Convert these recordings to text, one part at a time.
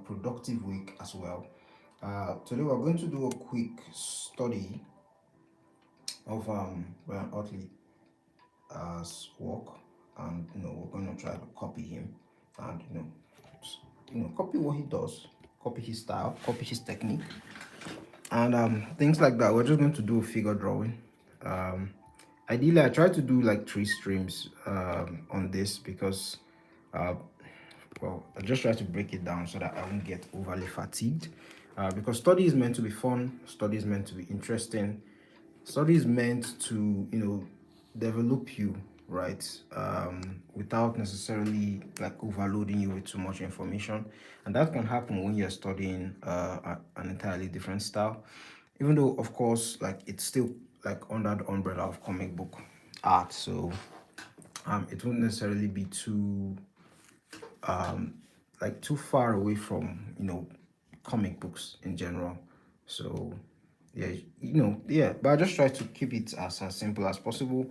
productive week as well. Today we're going to do a quick study of Brian Otley's work, and we're going to try to copy him, and copy what he does, copy his style, copy his technique, and things like that. We're just going to do a figure drawing. Um, Ideally, I try to do like 3 streams on this because uh, well, I just try to break it down so that I won't get overly fatigued. Because study is meant to be fun, study is meant to be interesting, study is meant to, develop you, right? Without necessarily like overloading you with too much information. And that can happen when you're studying an entirely different style. Even though, of course, like it's still like under the umbrella of comic book art. So it won't necessarily be too like too far away from comic books in general. So yeah, yeah, but I just try to keep it as simple as possible,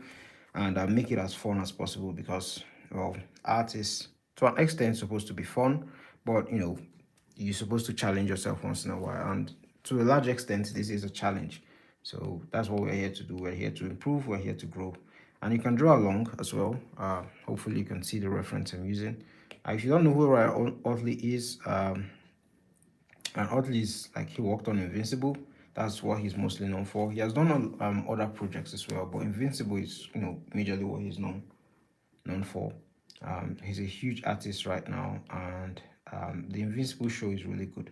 and make it as fun as possible because, well, art is to an extent supposed to be fun, but you're supposed to challenge yourself once in a while, and to a large extent this is a challenge. So that's what we're here to do. We're here to improve, we're here to grow, and you can draw along as well. Hopefully you can see the reference I'm using. If you don't know who Ryan Otley is, and Otley is like he worked on Invincible. That's what he's mostly known for. He has done other projects as well, but Invincible is majorly what he's known for. He's a huge artist right now, and the Invincible show is really good.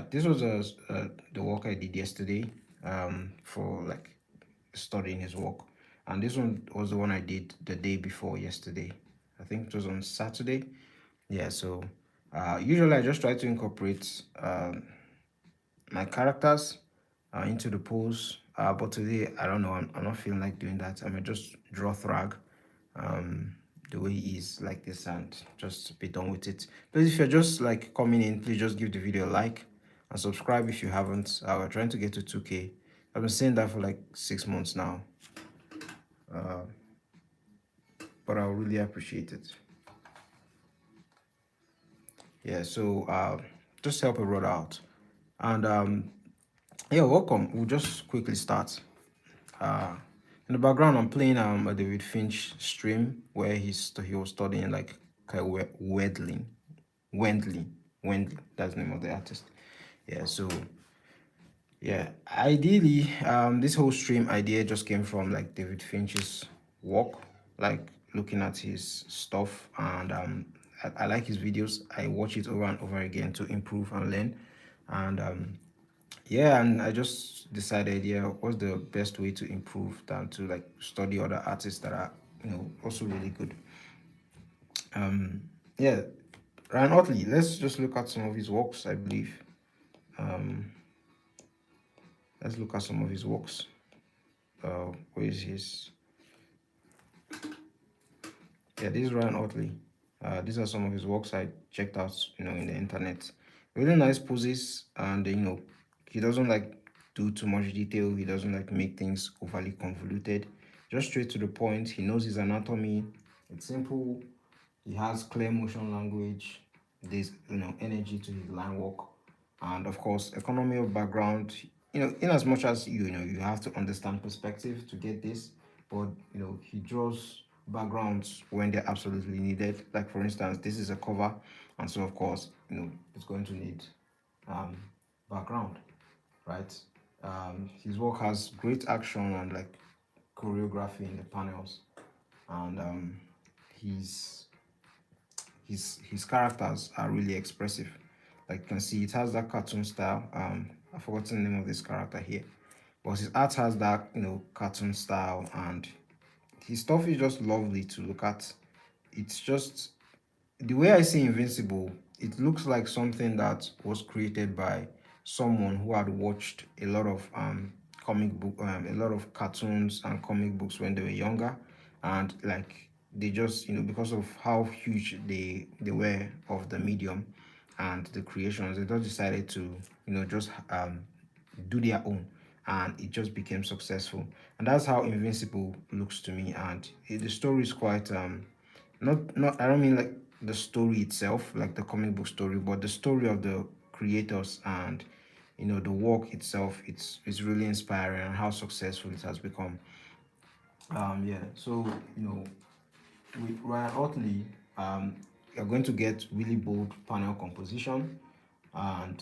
This was the work I did yesterday for like studying his work, and this one was the one I did the day before yesterday. I think it was on Saturday. Yeah, so usually I just try to incorporate my characters into the pose, but today I don't know. I'm not feeling like doing that. I might just draw Thrag the way he is like this and just be done with it. But if you're just like coming in, please just give the video a like and subscribe if you haven't. We're trying to get to 2K. I've been saying that for like 6 months now, but I'll really appreciate it. Yeah, so just help a brother out. And yeah, welcome. We'll just quickly start. Uh, in the background, I'm playing a David Finch stream where he was studying like Wedlin, Wendling. That's the name of the artist. Yeah, so yeah, ideally, this whole stream idea just came from like David Finch's work, like looking at his stuff, and I like his videos. I watch it over and over again to improve and learn, and yeah, and I just decided, yeah, what's the best way to improve than to like study other artists that are also really good. Yeah, Ryan Otley. Let's just look at some of his works. I believe. Um, let's look at some of his works. Where is his? Yeah, this is Ryan Otley. These are some of his works I checked out, in the internet. Really nice poses, and he doesn't like do too much detail. He doesn't like make things overly convoluted. Just straight to the point. He knows his anatomy. It's simple. He has clear motion language. There's energy to his line work, and of course economy of background. In as much as you have to understand perspective to get this, but he draws backgrounds when they're absolutely needed. Like for instance, this is a cover, and so of course it's going to need um background, right? His work has great action and like choreography in the panels, and his his characters are really expressive. Like you can see, it has that cartoon style. I've forgotten the name of this character here, but his art has that cartoon style, and his stuff is just lovely to look at. It's just the way I see Invincible, it looks like something that was created by someone who had watched a lot of a lot of cartoons and comic books when they were younger, and like they just because of how huge they were of the medium and the creations, they just decided to just do their own, and it just became successful. And that's how Invincible looks to me. And the story is quite not I don't mean like the story itself, like the comic book story, but the story of the creators and the work itself. It's really inspiring and how successful it has become. Yeah. So with Ryan Otley, you're going to get really bold panel composition, and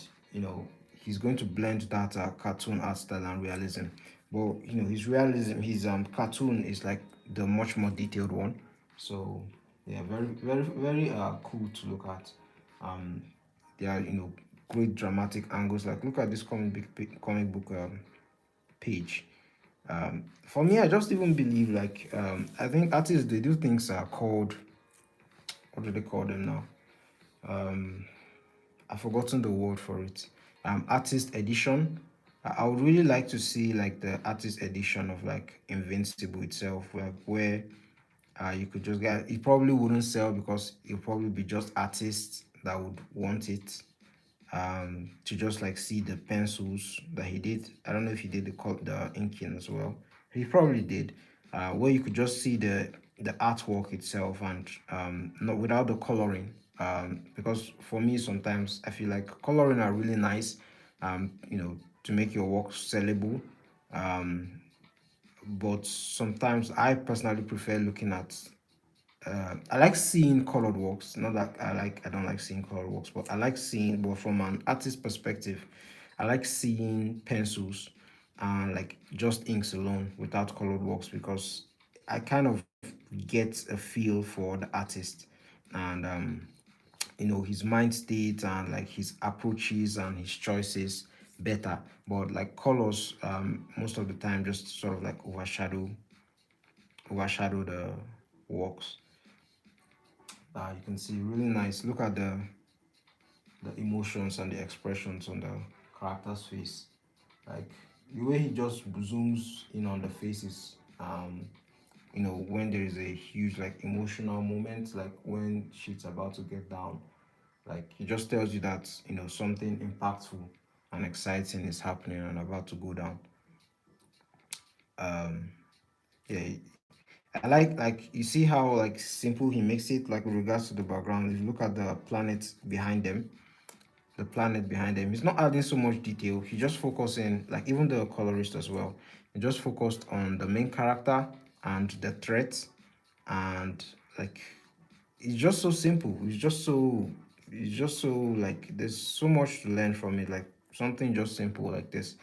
he's going to blend that cartoon art style and realism. But his realism, his cartoon is like the much more detailed one. So yeah, very very very cool to look at. Um, there are great dramatic angles. Like look at this comic book page. For me, I just even believe like I think artists they do things are called, what do they call them now? I've forgotten the word for it. Artist edition. I would really like to see like the artist edition of like Invincible itself, where you could just get it. Probably wouldn't sell because it'll probably be just artists that would want it, to just like see the pencils that he did. I don't know if he did the inking as well. He probably did, where you could just see the artwork itself and not without the coloring. Because for me, sometimes I feel like coloring are really nice, to make your work sellable. Um, but sometimes I personally prefer looking at I like seeing colored works. Not that I don't like seeing colored works, but I like seeing. But from an artist perspective, I like seeing pencils and like just inks alone without colored works because I kind of get a feel for the artist and his mind state and like his approaches and his choices better. But like colors, most of the time just sort of like overshadow the works. You can see really nice. Look at the emotions and the expressions on the character's face. Like the way he just zooms in on the faces. When there is a huge like emotional moment, like when shit's about to get down, like he just tells you that something impactful and exciting is happening and about to go down. Um, yeah, I like you see how like simple he makes it. Like with regards to the background, if you look at the planet behind them, he's not adding so much detail. He just focusing, like even the colorist as well, he just focused on the main character and the threat, and like it's just so simple. It's just so like there's so much to learn from it. Like something just simple like this,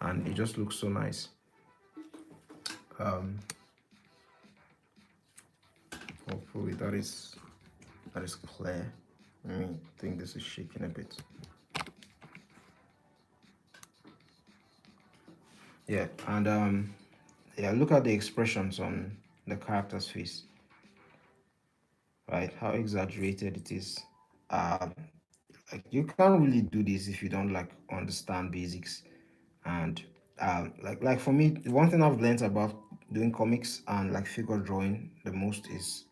and it just looks so nice. um Hopefully that is clear. I think this is shaking a bit. Yeah, and yeah, look at the expressions on the character's face, right? How exaggerated it is. Um, like you can't really do this if you don't like understand basics. And like for me, the one thing I've learned about doing comics and like figure drawing the most is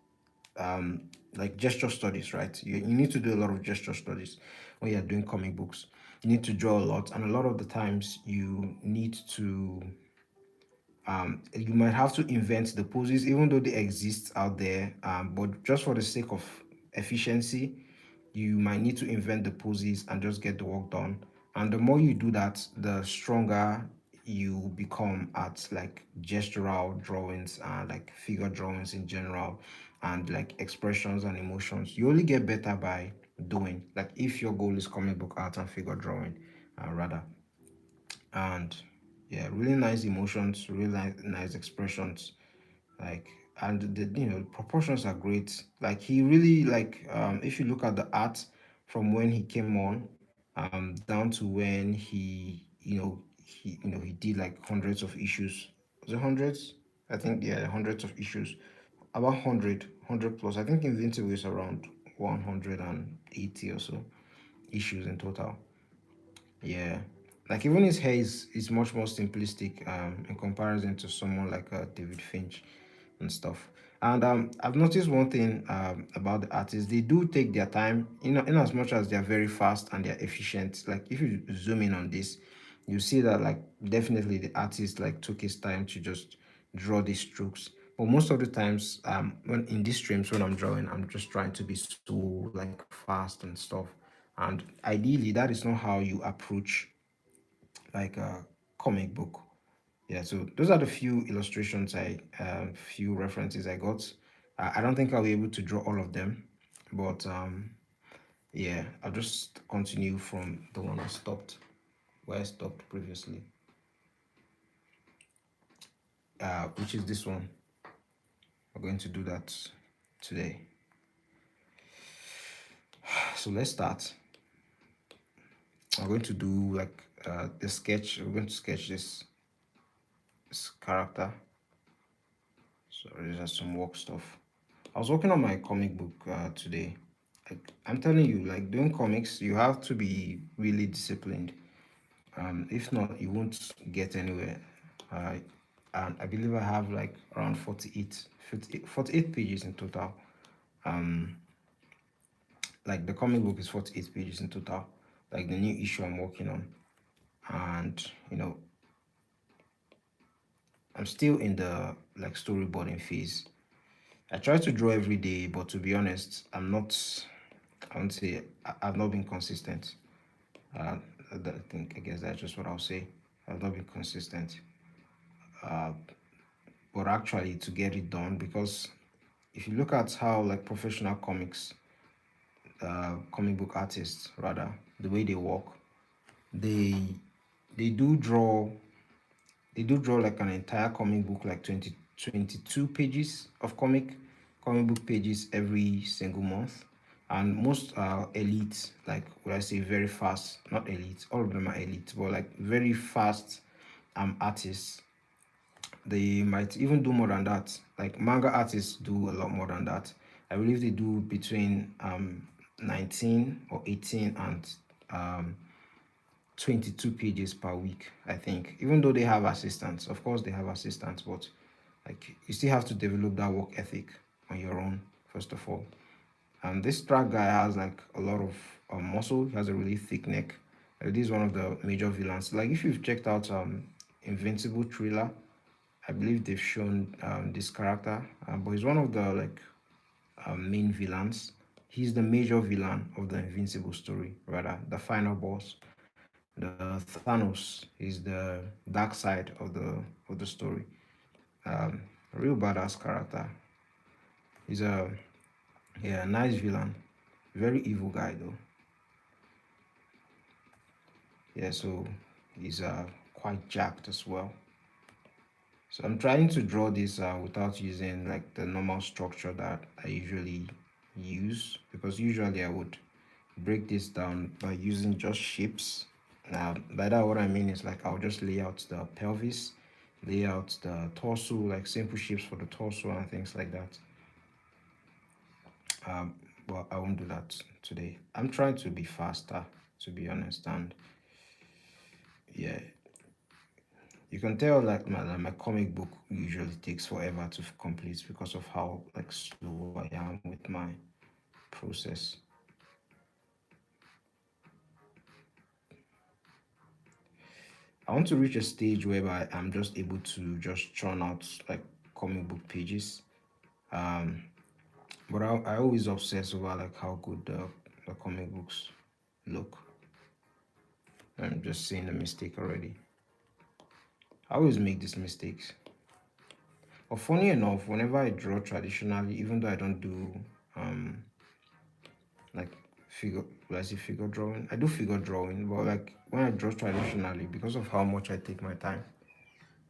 like gesture studies, right? You need to do a lot of gesture studies when you're doing comic books. You need to draw a lot, and a lot of the times you need to you might have to invent the poses even though they exist out there, but just for the sake of efficiency you might need to invent the poses and just get the work done. And the more you do that, the stronger you become at like gestural drawings and like figure drawings in general, and like expressions and emotions. You only get better by doing, like if your goal is comic book art and figure drawing, rather. And yeah, really nice emotions, really nice expressions, like, and the proportions are great. Like he really like if you look at the art from when he came on down to when he did like hundreds of issues. Was it hundreds? I think, yeah, hundreds of issues, about 100 plus. I think Invincible is around 180 or so issues in total. Yeah, like even his hair is much more simplistic in comparison to someone like David Finch and stuff. And I've noticed one thing about the artists. They do take their time, in as much as they're very fast and they're efficient. Like if you zoom in on this, you see that like definitely the artist like took his time to just draw these strokes. But most of the times, when in these streams when I'm drawing, I'm just trying to be so like fast and stuff. And ideally, that is not how you approach like a comic book. Yeah, so those are the few illustrations few references I got. I don't think I'll be able to draw all of them, but yeah, I'll just continue from the one I stopped, where I stopped previously, which is this one. We're going to do that today. So let's start. I'm going to do like the sketch. We're going to sketch this character. So these are some work stuff. I was working on my comic book today. I'm telling you, like doing comics, you have to be really disciplined. If not, you won't get anywhere. Uh, and I believe I have like around 48 pages in total. Um, like the comic book is 48 pages in total. Like the new issue I'm working on, and I'm still in the like storyboarding phase. I try to draw every day, but to be honest, I'm not. I won't say I've not been consistent. Uh, I guess that's just what I'll say. I've not been consistent. Uh, but actually, to get it done, because if you look at how like professional comic book artists rather, the way they work, they they do draw they do draw like an entire comic book, like 22 pages of comic book pages every single month. And most elite, like would I say very fast, not elite, all of them are elite, but like very fast artists, they might even do more than that. Like manga artists do a lot more than that. I believe they do between 19 or 18 and 22 pages per week, I think. Even though they have assistants, of course they have assistants, but like you still have to develop that work ethic on your own, first of all. And this track guy has like a lot of muscle. He has a really thick neck. This is one of the major villains. Like if you've checked out Invincible Thriller, I believe they've shown this character, but he's one of the like main villains. He's the major villain of the Invincible story, rather the final boss. The Thanos is the dark side of the story. A real badass character. He's a yeah, nice villain. Very evil guy though. Yeah, so he's quite jacked as well. So I'm trying to draw this without using like the normal structure that I usually use, because usually I would break this down by using just shapes. Now by that what I mean is like I'll just lay out the pelvis, lay out the torso, like simple shapes for the torso and things like that. Um, but I won't do that today. I'm trying to be faster, to be honest, and yeah, you can tell like my comic book usually takes forever to complete because of how like slow I am with my process. I want to reach a stage whereby I'm just able to just churn out like comic book pages. Um, but I always obsess over like how good the comic books look. I'm just seeing the mistake already. I always make these mistakes. But funny enough, whenever I draw traditionally, even though I don't do um like figure I say figure drawing, I do figure drawing, but like when I draw traditionally, because of how much I take my time,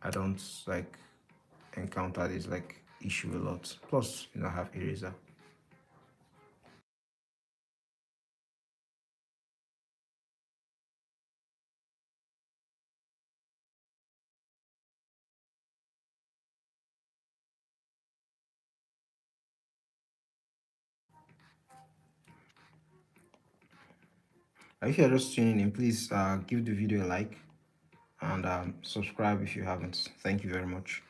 I don't like encounter this like issue a lot. Plus, I have eraser. If you're just tuning in, please give the video a like and subscribe if you haven't. Thank you very much.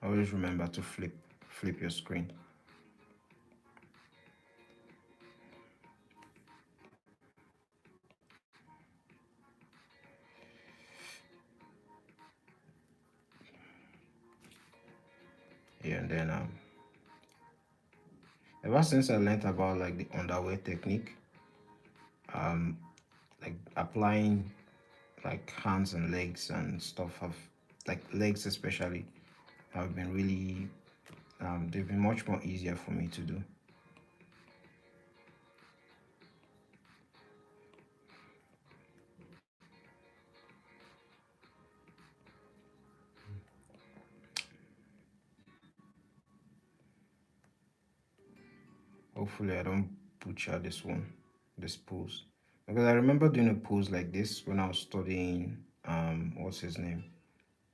Always remember to flip your screen. Yeah, and then ever since I learned about like the underwear technique, um, like applying like hands and legs and stuff have like legs especially have been really they've been much more easier for me to do. Hopefully I don't butcher this one, this pose. Because I remember doing a pose like this when I was studying what's his name?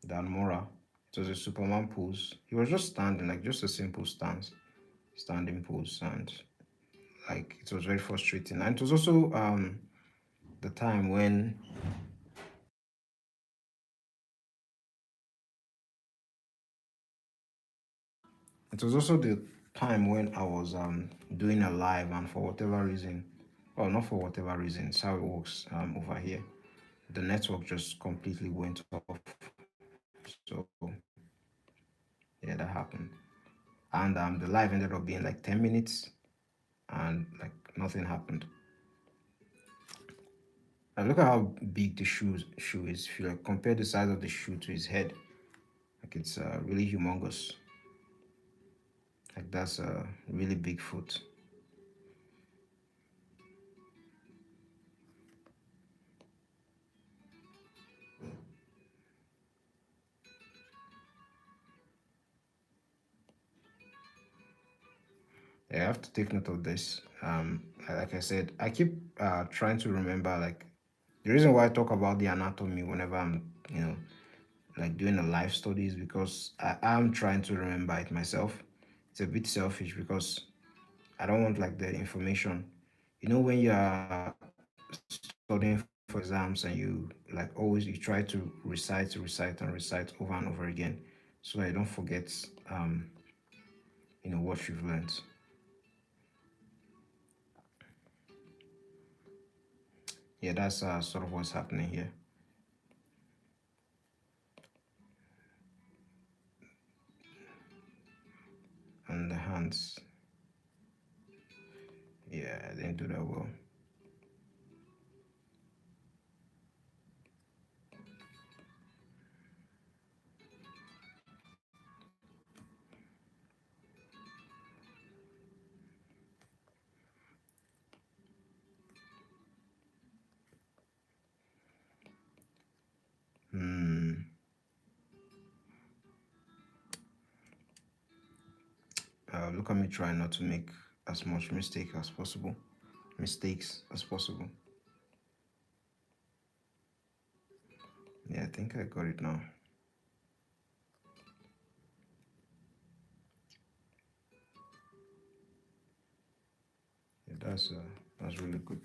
Dan Mora. It was a Superman pose. He was just standing, like just a simple stance, standing pose, and like it was very frustrating. And it was also the time when it was also the time when I was doing a live, and for whatever reason, well, not for whatever reason, it's how it works over here. The network just completely went off. So yeah, that happened. And the live ended up being like 10 minutes, and like nothing happened. And look at how big the shoe is. If you like compare the size of the shoe to his head, like it's really humongous. Like that's a really big foot. Yeah, I have to take note of this. Like I said, I keep trying to remember like the reason why I talk about the anatomy whenever I'm, like doing a life study is because I am trying to remember it myself. It's a bit selfish because I don't want like the information. When you are studying for exams and you like always you try to recite and recite over and over again so that you don't forget um what you've learned. Yeah, that's sort of what's happening here. And the hands, yeah, I didn't do that well. Hmm. Look at me trying not to make as much mistakes as possible. Yeah, I think I got it now. Yeah, that's really good.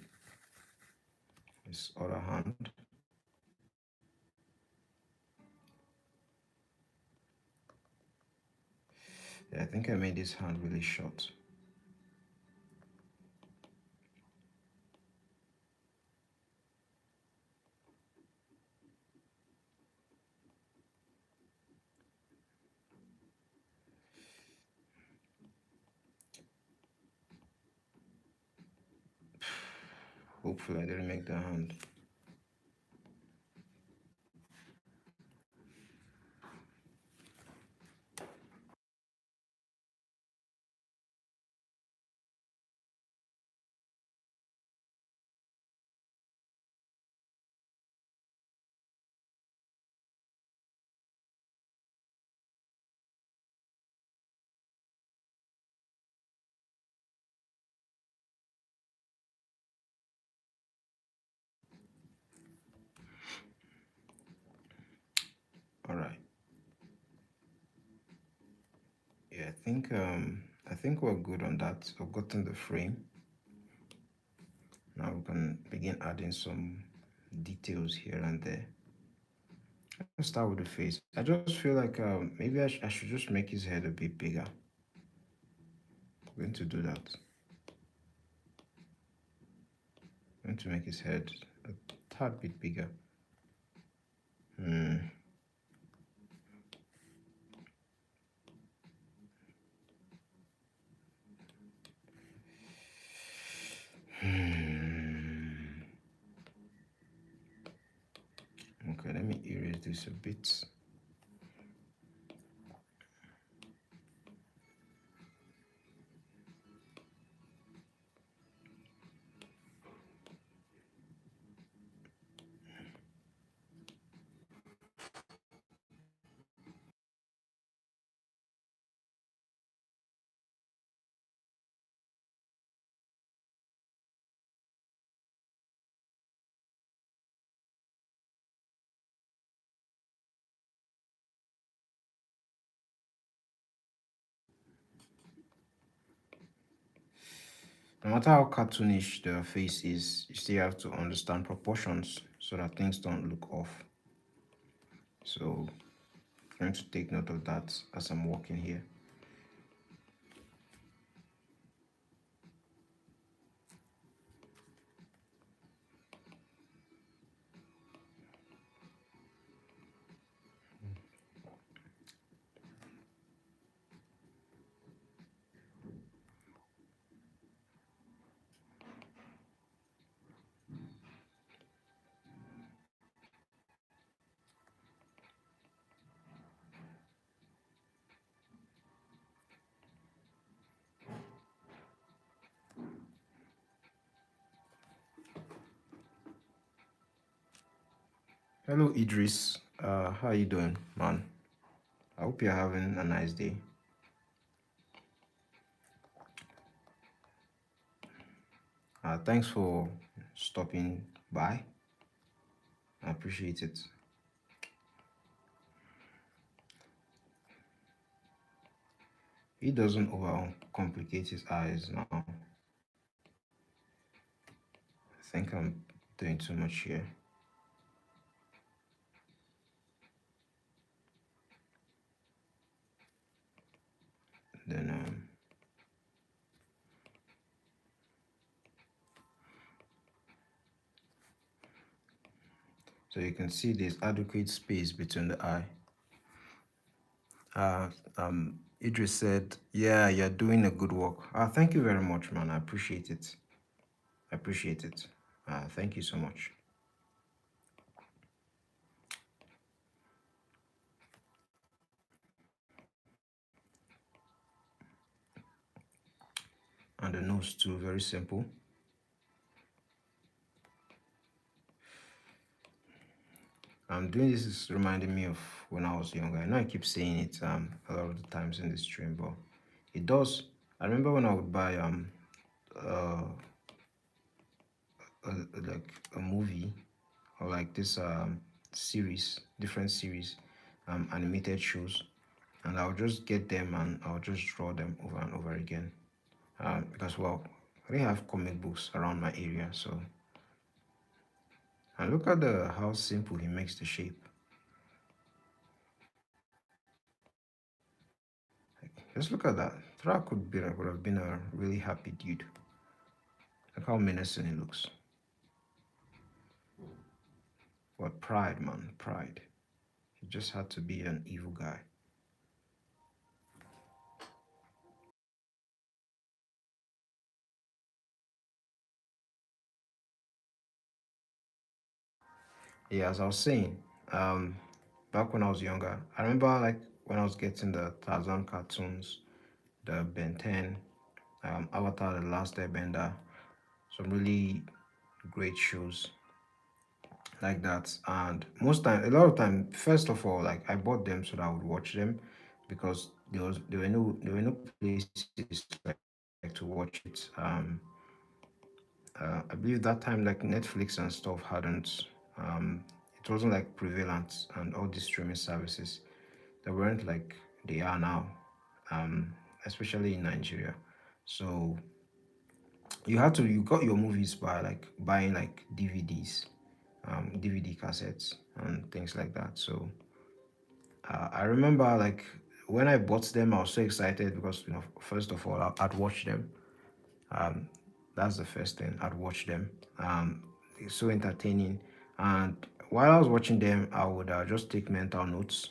This other hand. Yeah, I think I made this hand really short. Hopefully I didn't make the hand. All right. Yeah, I think we're good on that. I've gotten the frame. Now we can begin adding some details here and there. Let's start with the face. I just feel like maybe I should just make his head a bit bigger. I'm going to do that. I'm going to make his head a tad bit bigger. Hmm. change this a bit. No matter how cartoonish the face is, you still have to understand proportions so that things don't look off. So I'm trying to take note of that as I'm walking here. Hello Idris, how you doing, man? I hope you're having a nice day. Thanks for stopping by. I appreciate it. He doesn't over complicate his eyes now. I think I'm doing too much here. Then so you can see there's adequate space between the eye. Uh, Idris said, "Yeah, you're doing a good work." Thank you very much, man. I appreciate it. I appreciate it. Thank you so much. And the nose too, very simple. Doing this is reminding me of when I was younger. I know I keep saying it a lot of the times in this stream, but it does. I remember when I would buy uh, like a movie or like this series, different series, animated shows, and I'll just get them and I'll just draw them over and over again. Because well, I didn't have comic books around my area, so and look at the how simple he makes the shape. Just look at that. Thra would have been a really happy dude. Look how menacing he looks. What pride, man, pride. He just had to be an evil guy. Yeah, as I was saying, um, back when I was younger, I remember like when I was getting the Tarzan cartoons, the Ben 10, Avatar, The Last Airbender, some really great shows like that. And most time, a lot of time, first of all, like I bought them so that I would watch them because there were no places like to watch it. I believe that time like Netflix and stuff hadn't it wasn't like prevalent, and all these streaming services they weren't like they are now, especially in Nigeria. So you got your movies by like buying like DVDs, DVD cassettes and things like that. So I remember like when I bought them, I was so excited because first of all I'd watch them. Um, that's the first thing. I'd watch them. It's so entertaining. And while I was watching them, I would just take mental notes,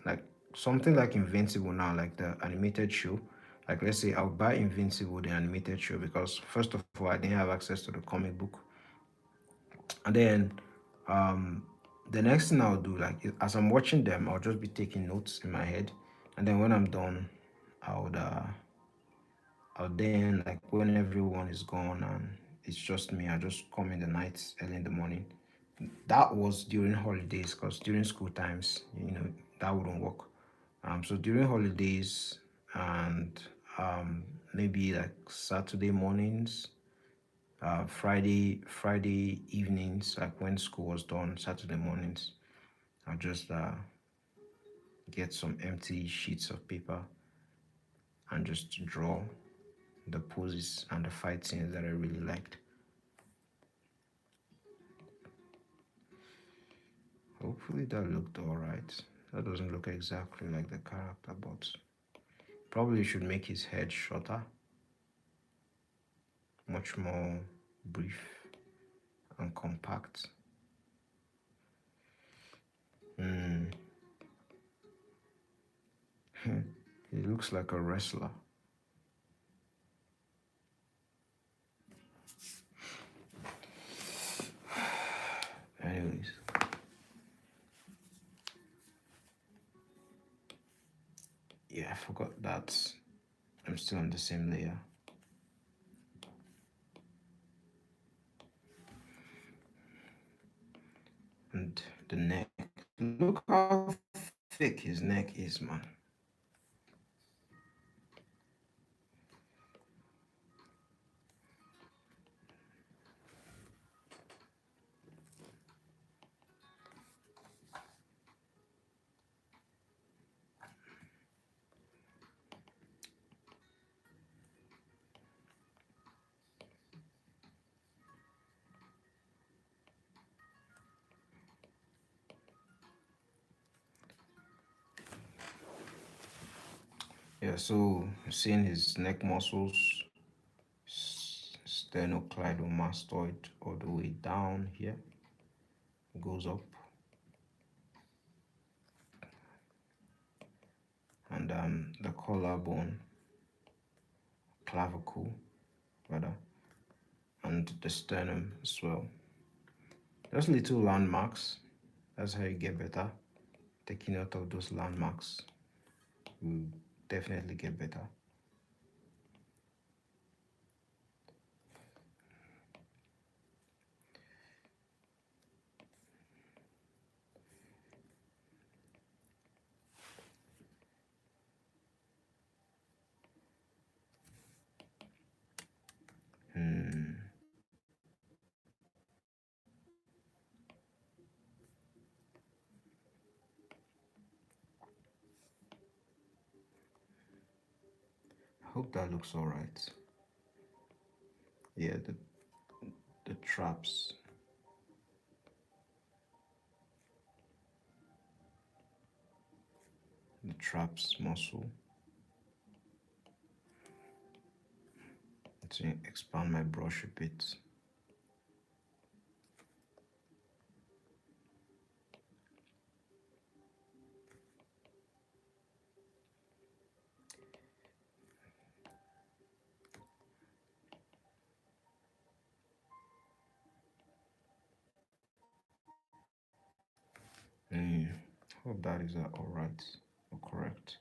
like something like Invincible now, like the animated show. Like let's say I would buy Invincible, the animated show, because first of all, I didn't have access to the comic book, and then um, The next thing I'll do, like as I'm watching them, I'll just be taking notes in my head, and then when I'm done, I would I'll then, like when everyone is gone and it's just me, I just come in the night, early in the morning. That was during holidays, because during school times, that wouldn't work. So during holidays and maybe like Saturday mornings, Friday evenings, like when school was done, Saturday mornings, I'll just get some empty sheets of paper and just draw the poses and the fight scenes that I really liked. Hopefully that looked alright. That doesn't look exactly like the character, but probably should make his head shorter, much more brief and compact. Hmm. He looks like a wrestler. Anyways, yeah, I forgot that I'm still on the same layer. And the neck. Look how thick his neck is, man. Yeah, so seeing his neck muscles, sternocleidomastoid all the way down here, goes up, and the collarbone, clavicle, rather, and the sternum as well. Just little landmarks. That's how you get better. Taking note of those landmarks will definitely get better. Hmm. I hope that looks all right. Yeah, the traps. The traps muscle. To expand my brush a bit. Mm, hope that is all right or correct.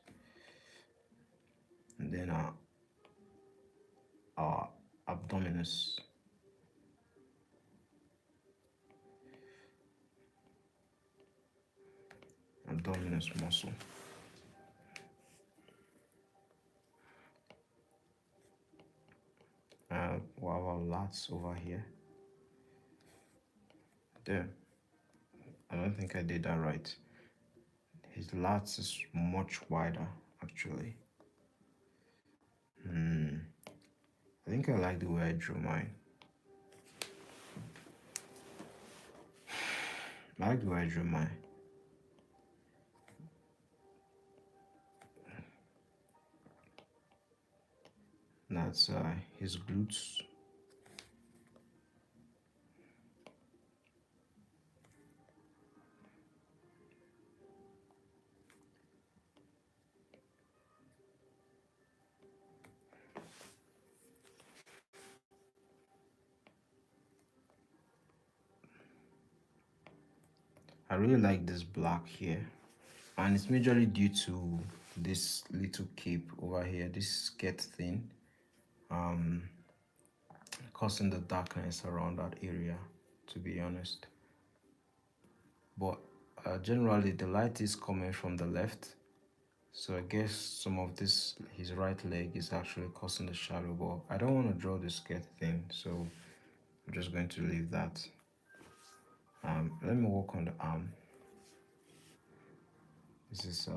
And then our abdominis. Abdominis muscle. Our lats over here. There. I don't think I did that right. His lats is much wider, actually. I think I like the way I drew mine. I like the way I drew mine. That's his glutes. I really like this black here, and it's majorly due to this little cape over here, this skirt thing, um, causing the darkness around that area, to be honest. But generally, the light is coming from the left, so I guess some of this, his right leg is actually causing the shadow, but I don't want to draw the skirt thing, so I'm just going to leave that. Let me work on the arm. This is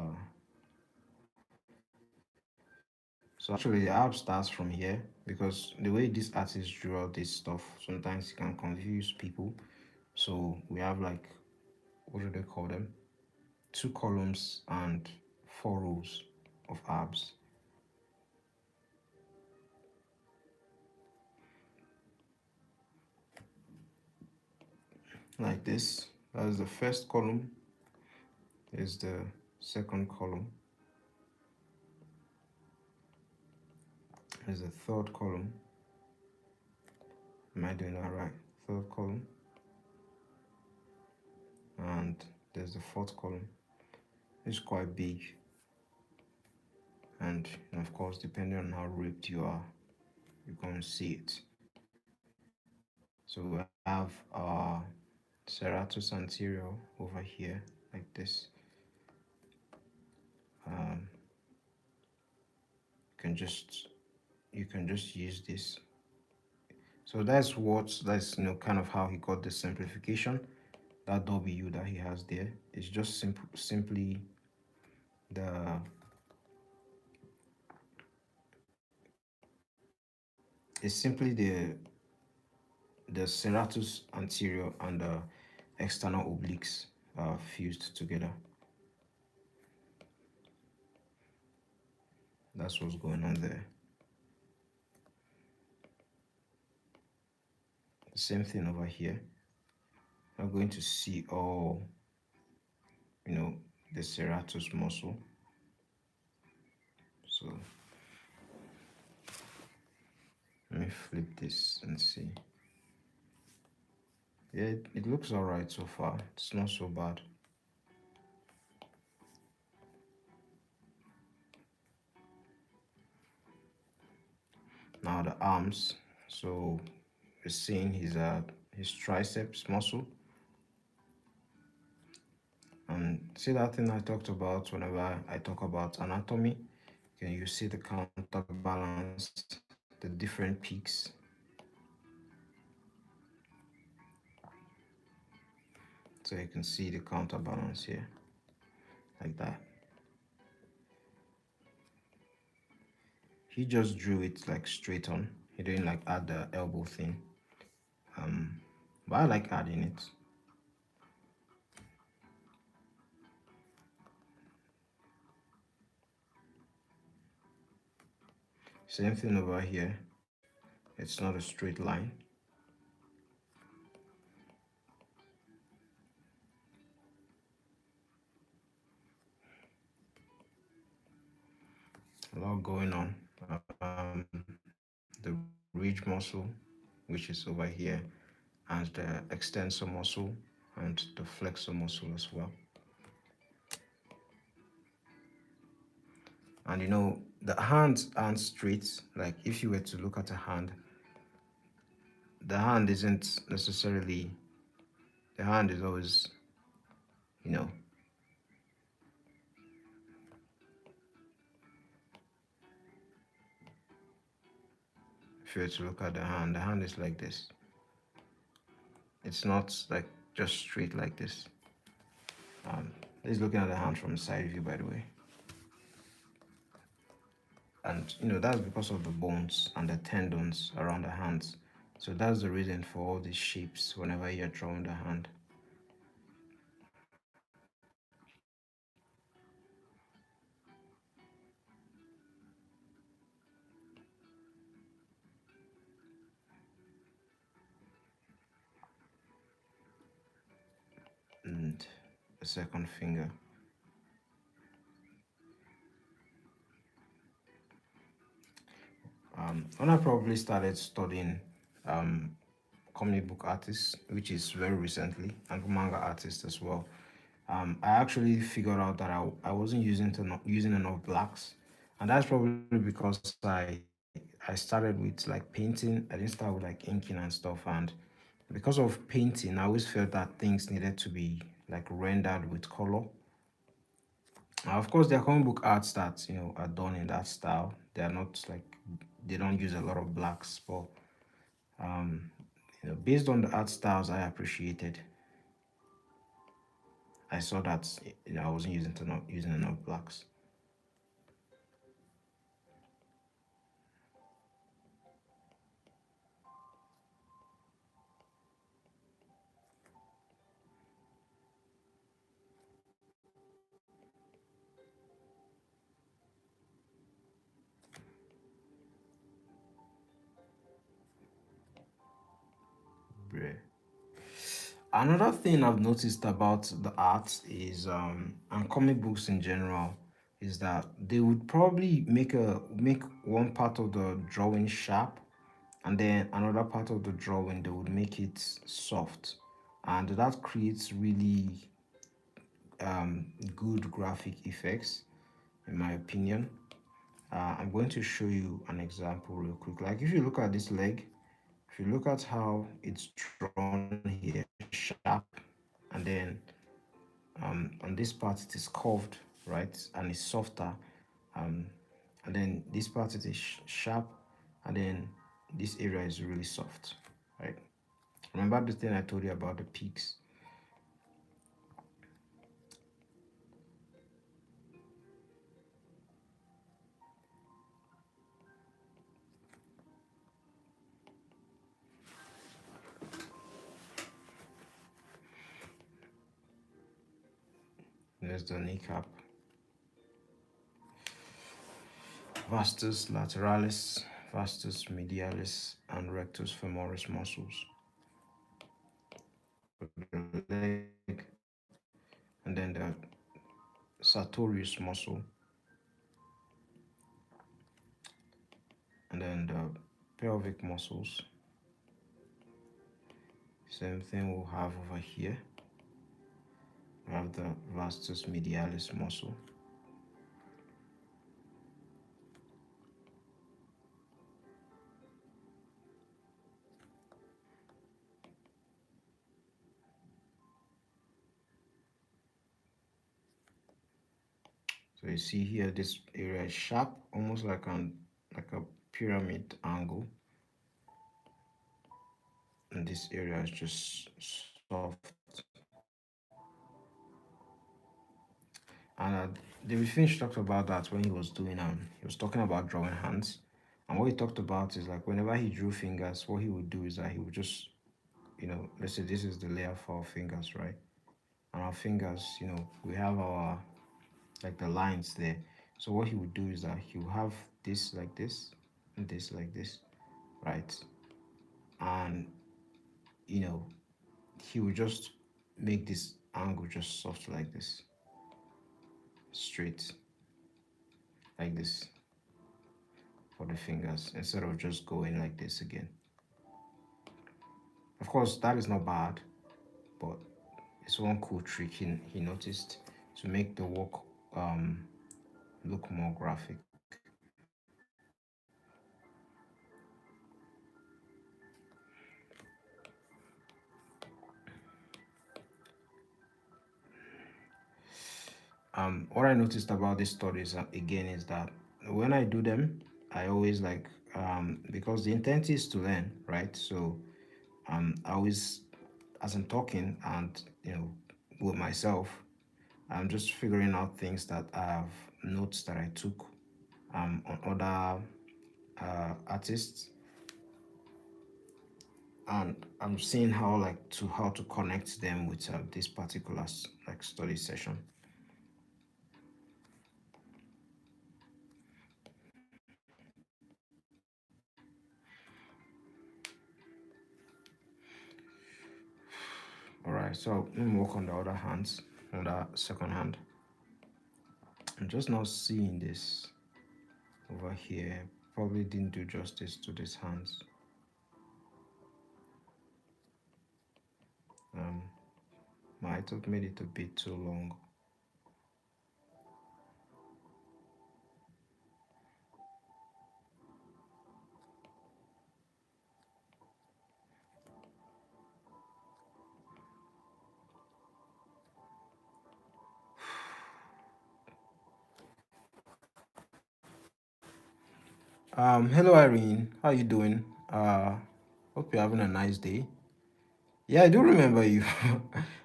so actually the app starts from here, because the way these artists draw this stuff, sometimes it can confuse people. So we have like, what do they call them, two columns and four rows of abs. Like this. That is the first column, is the second column, is the third column. Am I doing that right? Third column. And there's the fourth column. It's quite big. And of course, depending on how ripped you are, you can see it. So we have our serratus anterior over here, like this. Um, you can just use this. So that's kind of how he got the simplification. That W that he has there is just simply the it's simply the serratus anterior and the external obliques fused together. That's what's going on there. The same thing over here. I'm going to see all, the serratus muscle. So let me flip this and see. Yeah, it looks all right so far. It's not so bad. Now the arms. So we're seeing his triceps muscle. And see that thing I talked about whenever I talk about anatomy? Can you see the counterbalance, the different peaks? So you can see the counterbalance here, like that. He just drew it like straight on. He didn't like add the elbow thing. But I like adding it. Same thing over here. It's not a straight line. A lot going on. Um, the ridge muscle, which is over here, and the extensor muscle and the flexor muscle as well. And the hands aren't straight. Like if you were to look at a hand, the hand isn't necessarily, the hand is always, you know, if you were to look at the hand is like this. It's not like just straight like this. This is looking at the hand from the side view, by the way. And that's because of the bones and the tendons around the hands. So that's the reason for all these shapes whenever you're drawing the hand. And the second finger. When I probably started studying comic book artists, which is very recently, and manga artists as well, I actually figured out that I wasn't using enough blacks, and that's probably because I started with like painting. I didn't start with like inking and stuff, and because of painting, I always felt that things needed to be like rendered with color. Of course, there are comic book arts that are done in that style. They are not like they don't use a lot of blacks, but um, based on the art styles I appreciated, I saw that I wasn't not using enough blacks. Bruh. Another thing I've noticed about the art is and comic books in general is that they would probably make one part of the drawing sharp, and then another part of the drawing they would make it soft, and that creates really good graphic effects in my opinion. I'm going to show you an example real quick. Like if you look at this leg, if you look at how it's drawn here sharp, and then on this part it is curved, right, and it's softer, um, and then this part it is sharp, and then this area is really soft, right? Remember the thing I told you about the peaks? There's the kneecap, vastus lateralis, vastus medialis, and rectus femoris muscles for the leg, and then the sartorius muscle, and then the pelvic muscles. Same thing we'll have over here. We have the vastus medialis muscle. So you see here, this area is sharp, almost like a pyramid angle, and this area is just soft. And David Finch talked about that when he was talking about drawing hands, and what he talked about is like whenever he drew fingers, what he would do is that he would just let's say this is the layer for our fingers, right? And our fingers, we have our like the lines there. So what he would do is that he will have this like this and this like this, right? And you know, he would just make this angle just soft like this, straight like this for the fingers instead of just going like this again. Of course, that is not bad, but it's one cool trick he noticed to make the work look more graphic. What I noticed about these studies again is that when I do them, I always like because the intent is to learn, right? So I always, as I'm talking and with myself, I'm just figuring out things that I have notes that I took on other artists, and I'm seeing how to connect them with this particular like study session. All right, so let me work on the other hands, on the second hand. I'm just now seeing this over here. Probably didn't do justice to these hands. Um, Might have made it a bit too long. Hello Irene, how you doing? Hope you're having a nice day. Yeah, I do remember you.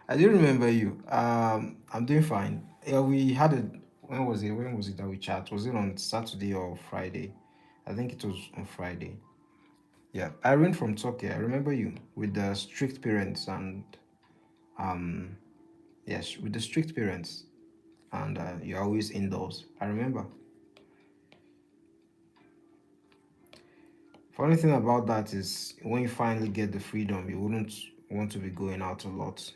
I do remember you. I'm doing fine. Yeah, we had a when was it? When was it that we chat? Was it on Saturday or Friday? I think it was on Friday. Yeah, Irene from Turkey. I remember you with the strict parents and um yes, with the strict parents and you're always indoors. I remember. Funny thing about that is when you finally get the freedom, you wouldn't want to be going out a lot.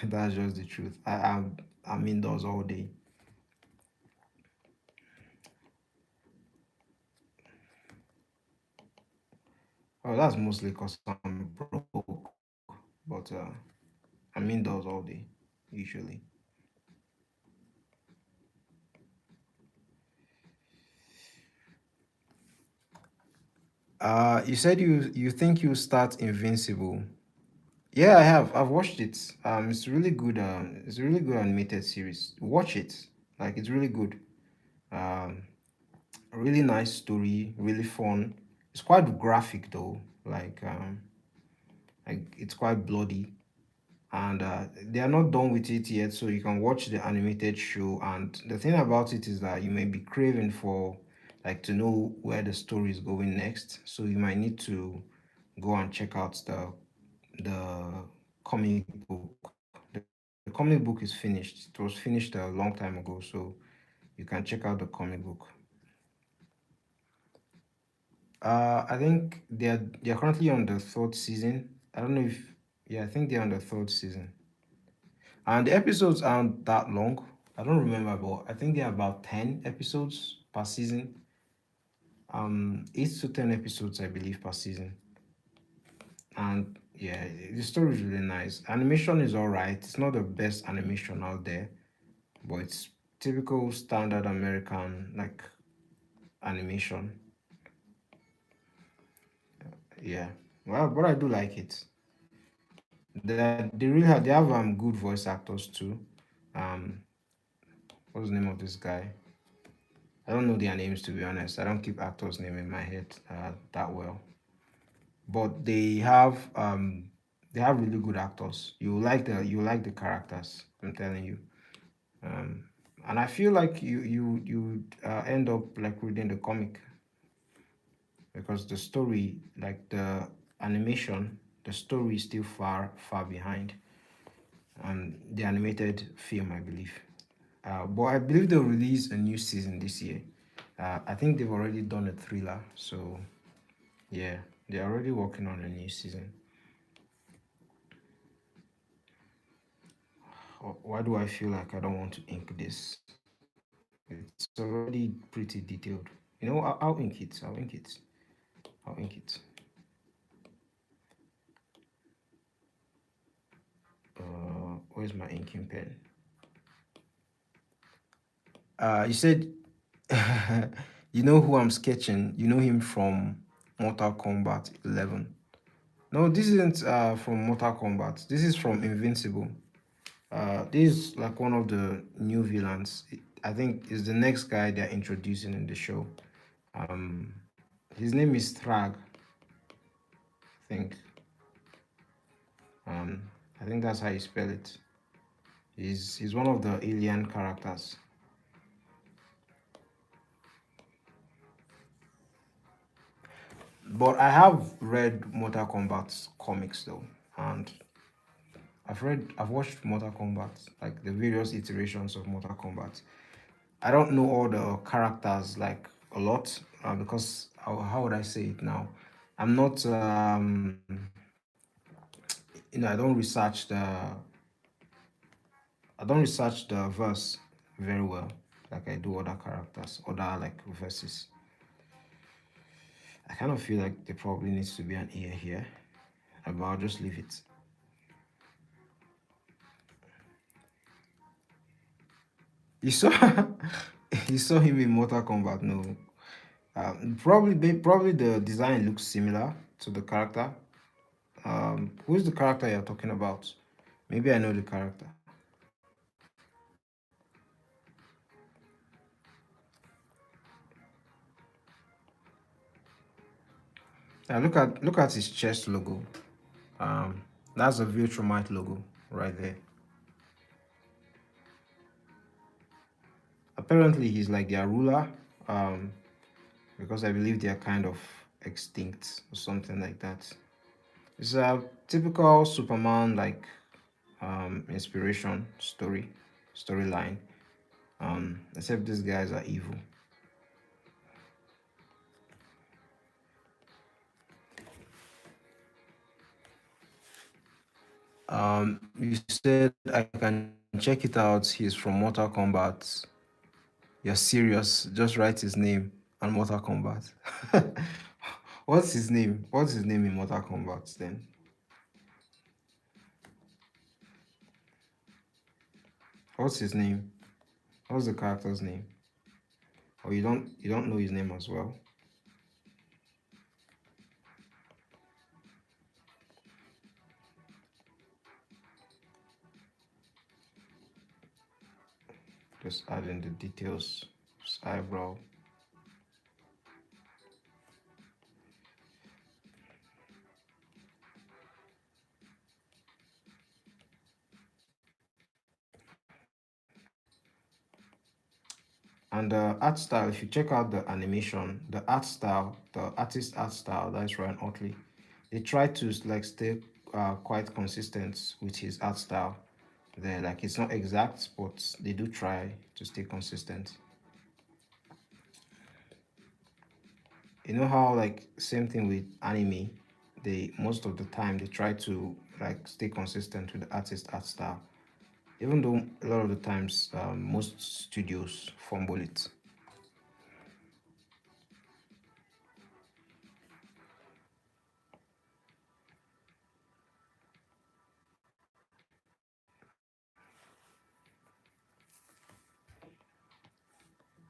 That's just the truth. I'm indoors all day. Oh, that's mostly because I'm broke, but I'm indoors all day, usually. You said you think you start Invincible. Yeah, I have. I've watched it. It's really good. It's a really good animated series. Watch it. Like it's really good. Um, really nice story. Really fun. It's quite graphic though. Like it's quite bloody, and they are not done with it yet. So you can watch the animated show. And the thing about it is that you may be craving for like to know where the story is going next. So you might need to go and check out the comic book. The comic book is finished. It was finished a long time ago, so you can check out the comic book. I think they're currently on the third season. I don't know if yeah, I think they're on the third season. And the episodes aren't that long. I don't remember, but I think they're about 10 episodes per season. 8 to 10 episodes, I believe, per season. And yeah, the story is really nice. Animation is all right. It's not the best animation out there, but it's typical standard American like animation. Yeah, well, but I do like it. They have good voice actors too. Um, what's the name of this guy? I don't know their names to be honest. I don't keep actors' name in my head that well. But they have really good actors. You like the characters. I'm telling you. Um, and I feel like you end up like reading the comic because the story, like the animation, the story is still far behind, and the animated film, I believe. But I believe they'll release a new season this year. I think they've already done a thriller, so yeah, they're already working on a new season. Why do I feel like I don't want to ink this? It's already pretty detailed. You know, I'll ink it. I'll ink it. I'll ink it. Where's my inking pen? You said you know who I'm sketching. You know him from Mortal Kombat 11. No, this isn't from Mortal Kombat. This is from Invincible. This is like one of the new villains. I think is the next guy they're introducing in the show. Um, his name is Thrag. I think. Um, I think that's how you spell it. He's one of the alien characters. But I have read Mortal Kombat comics though, and I've watched Mortal Kombat, like the various iterations of Mortal Kombat. I don't know all the characters like a lot because how would I say it now? I'm not I don't research the verse very well like I do other characters, other like verses. I kind of feel like there probably needs to be an ear here, but I'll just leave it. You saw you saw him in Mortal Kombat. No, probably the design looks similar to the character. Who's the character you're talking about? Maybe I know the character. Look at his chest logo. Um, that's a Viltrumite logo right there. Apparently, he's like their ruler. Um, because I believe they are kind of extinct or something like that. It's a typical Superman like inspiration storyline. Except these guys are evil. You said I can check it out. He's from Mortal Kombat. You're serious? Just write his name and Mortal Kombat. What's his name? What's his name in Mortal Kombat then? What's his name? What's the character's name? Or you don't know his name as well? Just add in the details. Just eyebrow. And the art style, if you check out the animation, the art style, the artist art style, that's Ryan Otley. They try to like stay quite consistent with his art style. There, like it's not exact, but they do try to stay consistent. You know how like same thing with anime, they most of the time they try to like stay consistent with the artist art style. Even though a lot of the times most studios fumble it.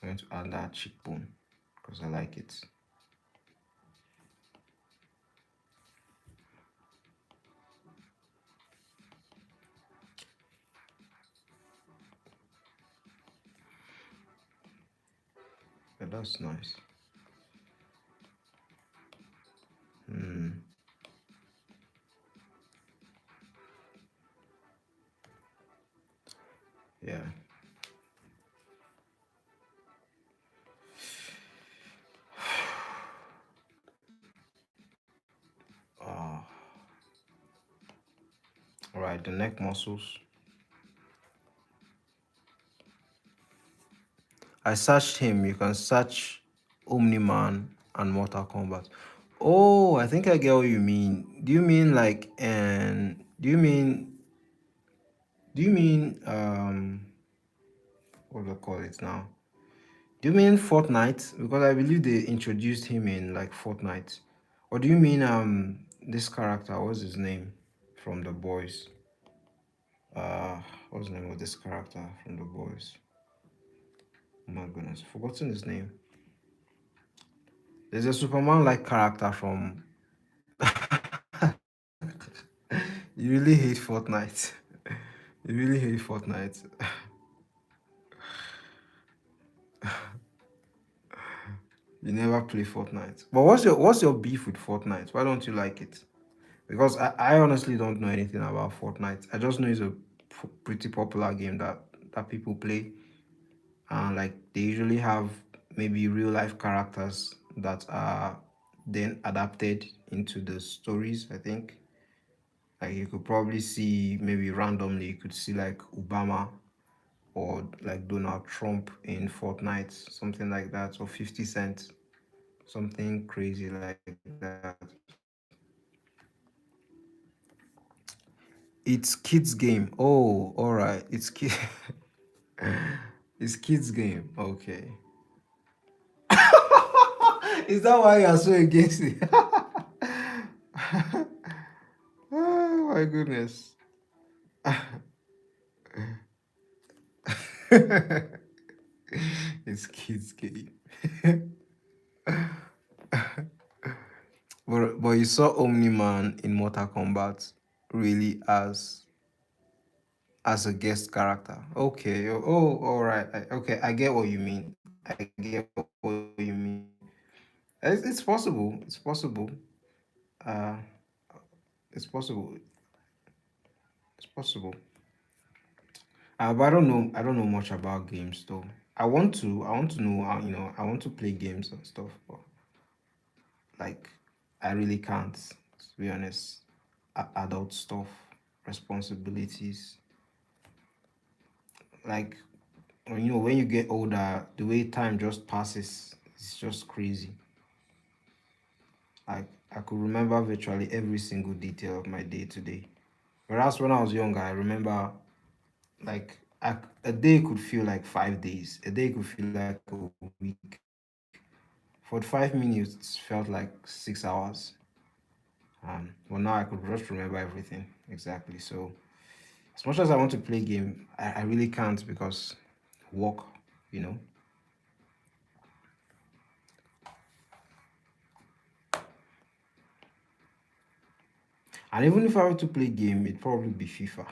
I'm going to add that cheekbone because I like it. Yeah, that's nice. Hmm. Yeah. Uh, all right, the neck muscles. I searched him. You can search Omni-Man and Mortal Kombat. Oh, I think I get what you mean. Do you mean like and do you mean what do I call it now? Do you mean Fortnite? Because I believe they introduced him in like Fortnite. Or do you mean this character? What's his name from the boys? What's the name of this character from the boys? Oh my goodness, forgotten his name. There's a Superman like character from. You really hate Fortnite. You really hate Fortnite. You never play Fortnite. But what's your beef with Fortnite? Why don't you like it? Because I honestly don't know anything about Fortnite. I just know it's a pretty popular game that people play, and like they usually have maybe real life characters that are then adapted into the stories. I think like you could probably see maybe randomly you could see like Obama or like Donald Trump in Fortnite, something like that, or 50 Cent, something crazy like that. It's kids game. Oh, all right. It's kids game. Okay. Is that why you are so against it? Oh my goodness. It's kids game. But you saw Omni Man in Mortal Kombat really as a guest character. Okay. Oh, all right. Okay, I get what you mean. I get what you mean. It's possible. It's possible. Uh, it's possible. It's possible. But I don't know. I don't know much about games though. I want to. I want to know. I want to play games and stuff. But like, I really can't. To be honest, adult stuff, responsibilities. Like, when you get older, the way time just passes, it's just crazy. Like, I could remember virtually every single detail of my day today. Whereas when I was younger, I remember like a day could feel like 5 days. A day could feel like a week. 45 minutes felt like 6 hours. But now I could just remember everything exactly. So as much as I want to play game, I really can't because work, you know. And even if I were to play game, it'd probably be FIFA.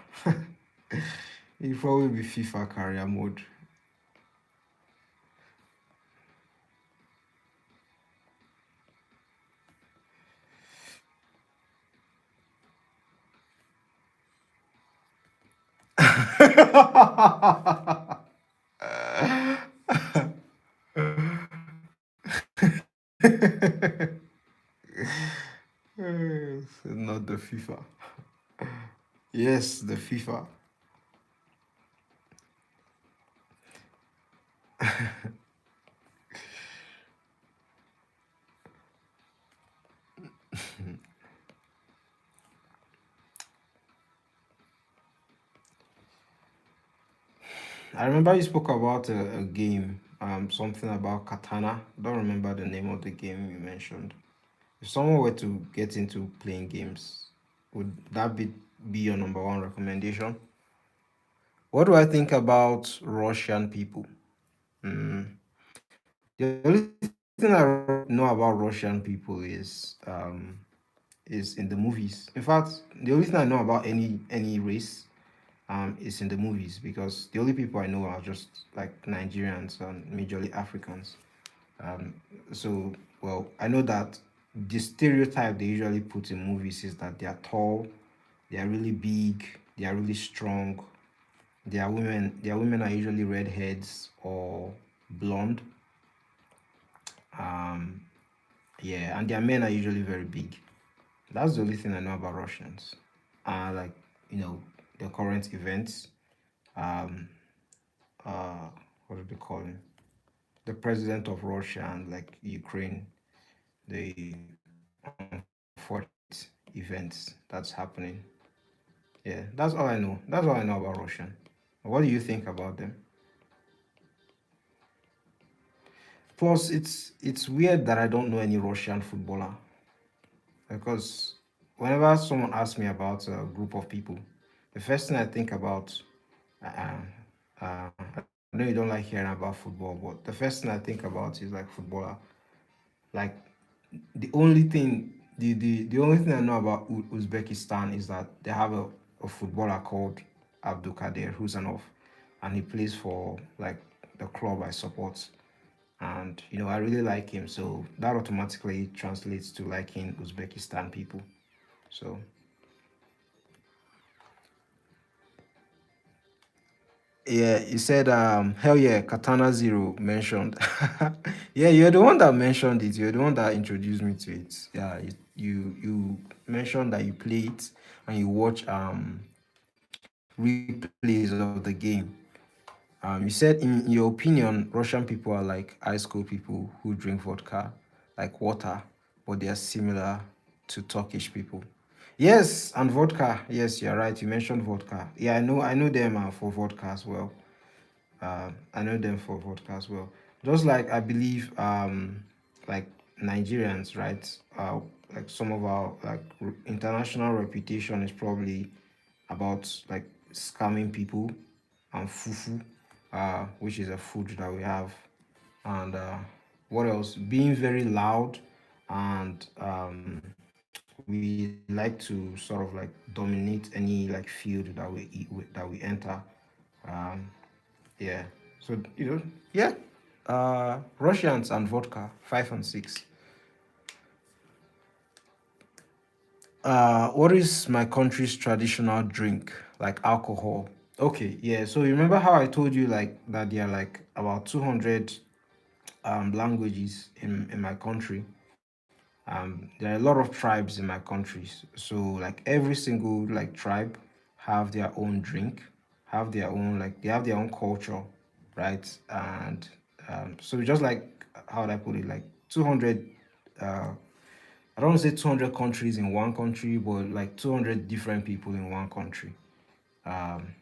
It'd probably be FIFA career mode. Not the FIFA. Yes, the FIFA. I remember you spoke about a game, something about katana. Don't remember the name of the game you mentioned. If someone were to get into playing games, would that be your number one recommendation? What do I think about Russian people? Mm, the only thing I know about Russian people is in the movies. In fact, the only thing I know about any race is in the movies because the only people I know are just like Nigerians and majorly Africans. Um, so, well, I know that the stereotype they usually put in movies is that they are tall, they are really big, they are really strong. Their women are usually redheads or blonde. Um, yeah, and their men are usually very big. That's the only thing I know about Russians. Like you know, the current events. Um, uh, what do they call him? The president of Russia and like Ukraine. The unfortunate events that's happening. Yeah, that's all I know. That's all I know about Russian. What do you think about them? Plus, it's weird that I don't know any Russian footballer because whenever someone asks me about a group of people, the first thing I think about, uh, I know you don't like hearing about football, but the first thing I think about is like footballer. Like the only thing I know about Uzbekistan is that they have a footballer called Abdul Kader Huzanov, and he plays for like the club I support. And I really like him, so that automatically translates to liking Uzbekistan people. So yeah, you said hell yeah, Katana Zero mentioned. Yeah, you're the one that mentioned it. You're the one that introduced me to it. Yeah, you mentioned that you play it and you watch replays of the game. You said in your opinion, Russian people are like high school people who drink vodka like water, but they are similar to Turkish people. Yes, and vodka. Yes, you're right. You mentioned vodka. Yeah, I know them for vodka as well. I know them for vodka as well. Just like I believe, like Nigerians, right? Like some of our like international reputation is probably about like scamming people and fufu, which is a food that we have. and what else? Being very loud, and we like to sort of like dominate any like field that we enter. Um, yeah. So yeah. Russians and vodka, 5 and 6. What is my country's traditional drink? Like alcohol. Okay, yeah. So you remember how I told you like that there are like about 200 languages in my country. There are a lot of tribes in my countries. So like every single like tribe have their own drink, have their own like they have their own culture, right? And so just like how would I put it, like 200 I don't want to say 200 countries in one country, but like 200 different people in one country. Um,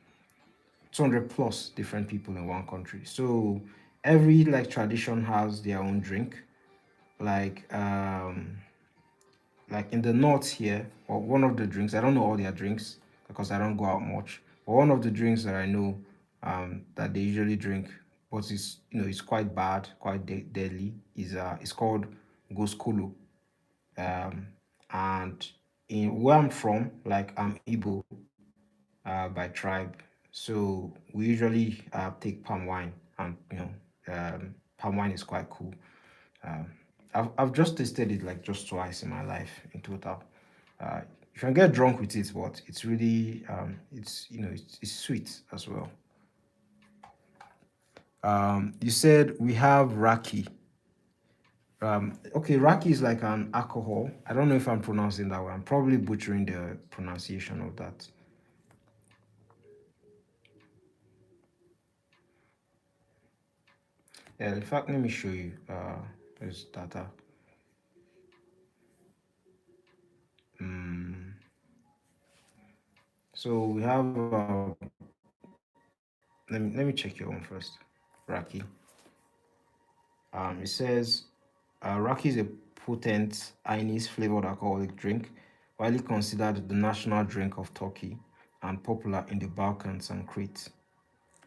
200 plus different people in one country. So every like tradition has their own drink. Like like in the north here, or one of the drinks, I don't know all their drinks because I don't go out much. But one of the drinks that I know that they usually drink, but it's it's quite bad, quite deadly, is it's called goskulu. Um, and in where I'm from, like I'm Igbo by tribe, so we usually take palm wine, and palm wine is quite cool. Um, I've just tasted it like just twice in my life in total. You can get drunk with it, but it's really it's it's sweet as well. You said we have raki. Okay, raki is like an alcohol. I don't know if I'm pronouncing that way. I'm probably butchering the pronunciation of that. Yeah, in fact, let me show you. There's data. Mm, so we have. Let me check your one first. Raki. It says raki is a potent Chinese flavored alcoholic drink, widely considered the national drink of Turkey and popular in the Balkans and Crete.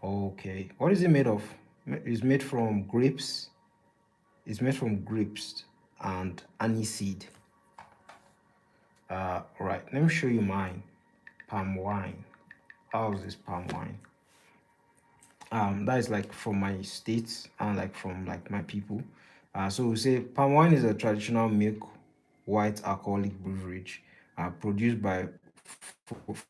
Okay, what is it made of? It's made from grapes. It's made from grapes and aniseed. Right. Let me show you mine. Palm wine. How's this palm wine? That is like from my state and like from like my people. So we say palm wine is a traditional milk white alcoholic beverage produced by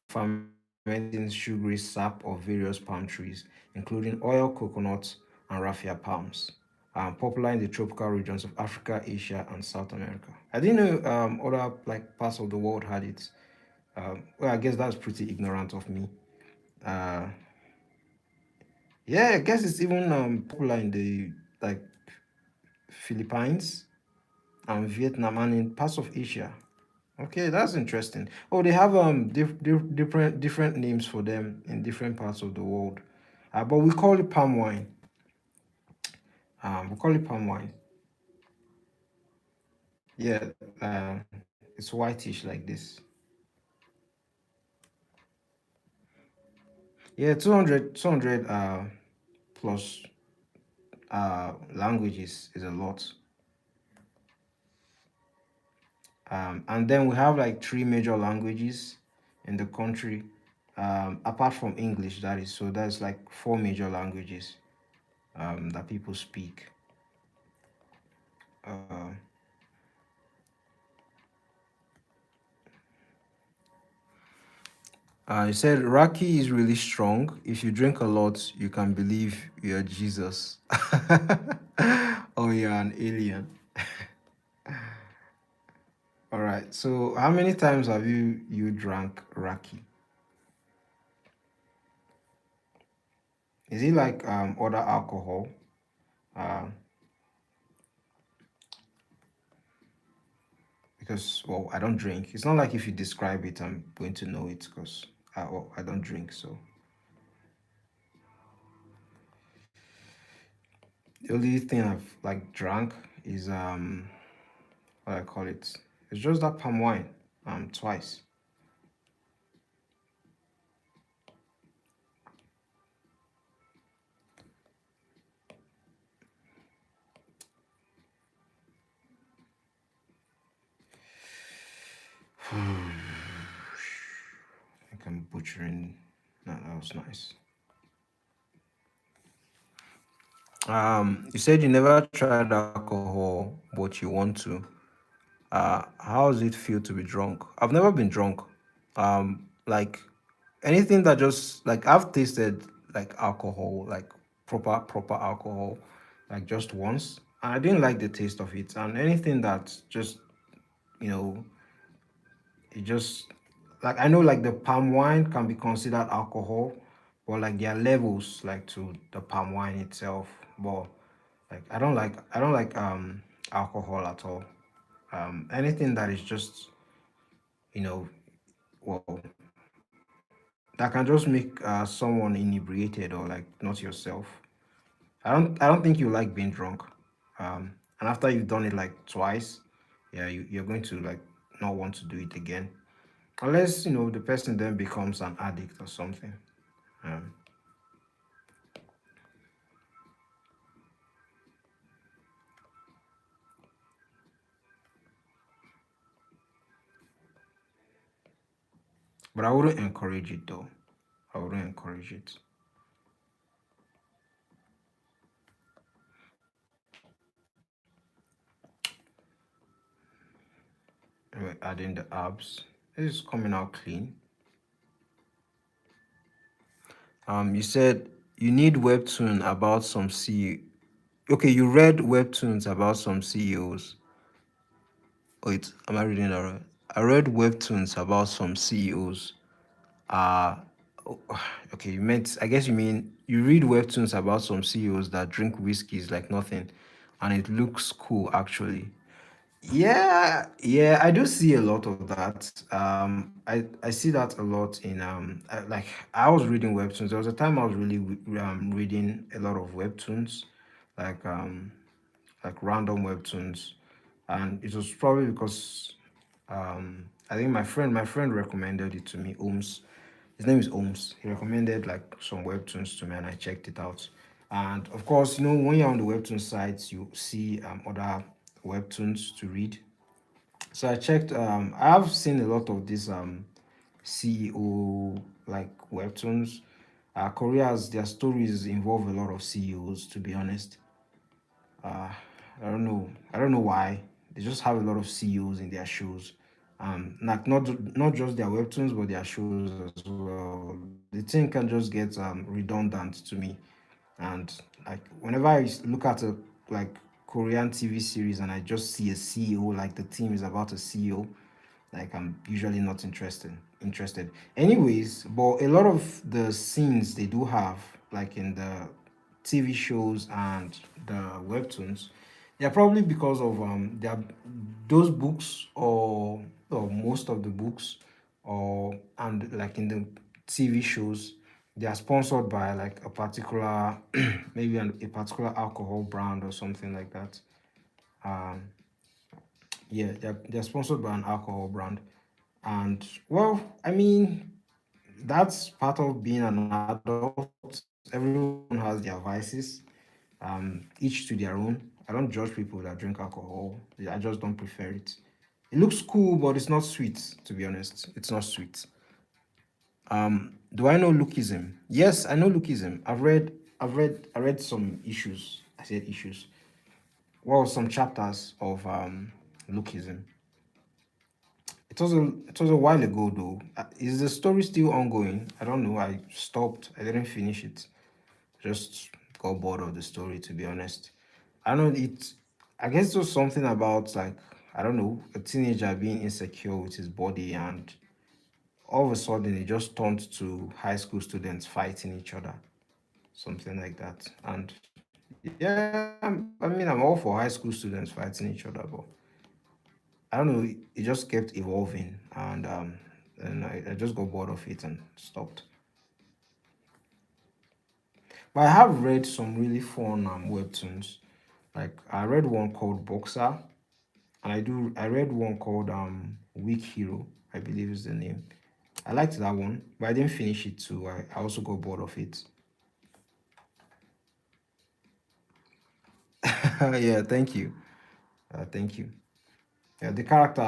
fermenting sugary sap of various palm trees, including oil, coconut, and raffia palms. Popular in the tropical regions of Africa, Asia, and South America. I didn't know other like parts of the world had it. Well, I guess that's pretty ignorant of me. Uh, yeah, I guess it's even popular in the like Philippines and Vietnam and in parts of Asia. Okay, that's interesting. Oh, they have different names for them in different parts of the world. But we call it palm wine. We call it palm wine. Yeah, it's whitish like this. Yeah, 200 plus languages is a lot. And then we have like three major languages in the country, apart from English, that is. So that's like four major languages that people speak. Uh, you said Raki is really strong. If you drink a lot, you can believe you're Jesus. Or you're an alien. All right. So how many times have you drank Raki? Is it like other alcohol? Uh, because well, I don't drink. It's not like if you describe it, I'm going to know it because well, I don't drink. So the only thing I've like drank is what I call it. It's just that palm wine twice. butchering. No, that was nice. You said you never tried alcohol, but you want to. How does it feel to be drunk? I've never been drunk. Like anything that just like I've tasted like alcohol, like proper alcohol, like just once. And I didn't like the taste of it. And anything that just you know, it just like I know like the palm wine can be considered alcohol, but like there are levels like to the palm wine itself. But like I don't like alcohol at all. Anything that is just you know well that can just make someone inebriated or like not yourself. I don't think you like being drunk. And after you've done it like twice, yeah, you're going to like not want to do it again. Unless, the person then becomes an addict or something. Um, but I wouldn't encourage it though. I wouldn't encourage it. We're adding the abs. This is coming out clean. You said you need webtoon about some CEO. Okay, you read webtoons about some CEOs. Wait, am I reading that right? I read webtoons about some CEOs. Uh oh, okay, I guess you mean you read webtoons about some CEOs that drink whiskeys like nothing, and it looks cool actually. Yeah, yeah, I do see a lot of that. I see that a lot in like I was reading webtoons. There was a time I was really reading a lot of webtoons, like um like random webtoons, and it was probably because I think my friend recommended it to me. Ohms, his name is Ohms. He recommended like some webtoons to me, and I checked it out. And of course, when you're on the webtoon sites, you see other webtoons to read. So I checked. I have seen a lot of these CEO like webtoons. Korea's their stories involve a lot of CEOs. To be honest, uh, I don't know. I don't know why. They just have a lot of CEOs in their shows. Like not just their webtoons, but their shows as well. The thing can just get redundant to me. And like whenever look at a like Korean TV series and I just see a CEO, like the team is about a CEO, like I'm usually not interested anyways. But a lot of the scenes they do have like in the TV shows and the webtoons, they're probably because of those books, or most of the books, or and like in the TV shows, they are sponsored by like a particular maybe a particular alcohol brand or something like that. um yeah, they're sponsored by an alcohol brand. And well, I mean, that's part of being an adult. Everyone has their vices, each to their own. I don't judge people that drink alcohol. I just don't prefer it. It looks cool, but it's not sweet, to be honest. It's not sweet. Do I know Lookism? Yes, I know Lookism. I read some issues. I said issues. Well, some chapters of Lookism. It was a while ago though. Is the story still ongoing? I don't know. I stopped. I didn't finish it. Just got bored of the story, to be honest. I know it. I guess it was something about like I don't know, a teenager being insecure with his body, and all of a sudden it just turned to high school students fighting each other, something like that. And yeah, I mean I'm all for high school students fighting each other, but I don't know. It just kept evolving, and I just got bored of it and stopped. But I have read some really fun webtoons. Like I read one called Boxer, and I read one called Weak Hero, I believe is the name. I liked that one, but I didn't finish it too. I also got bored of it. Yeah, thank you. Thank you. Yeah, the character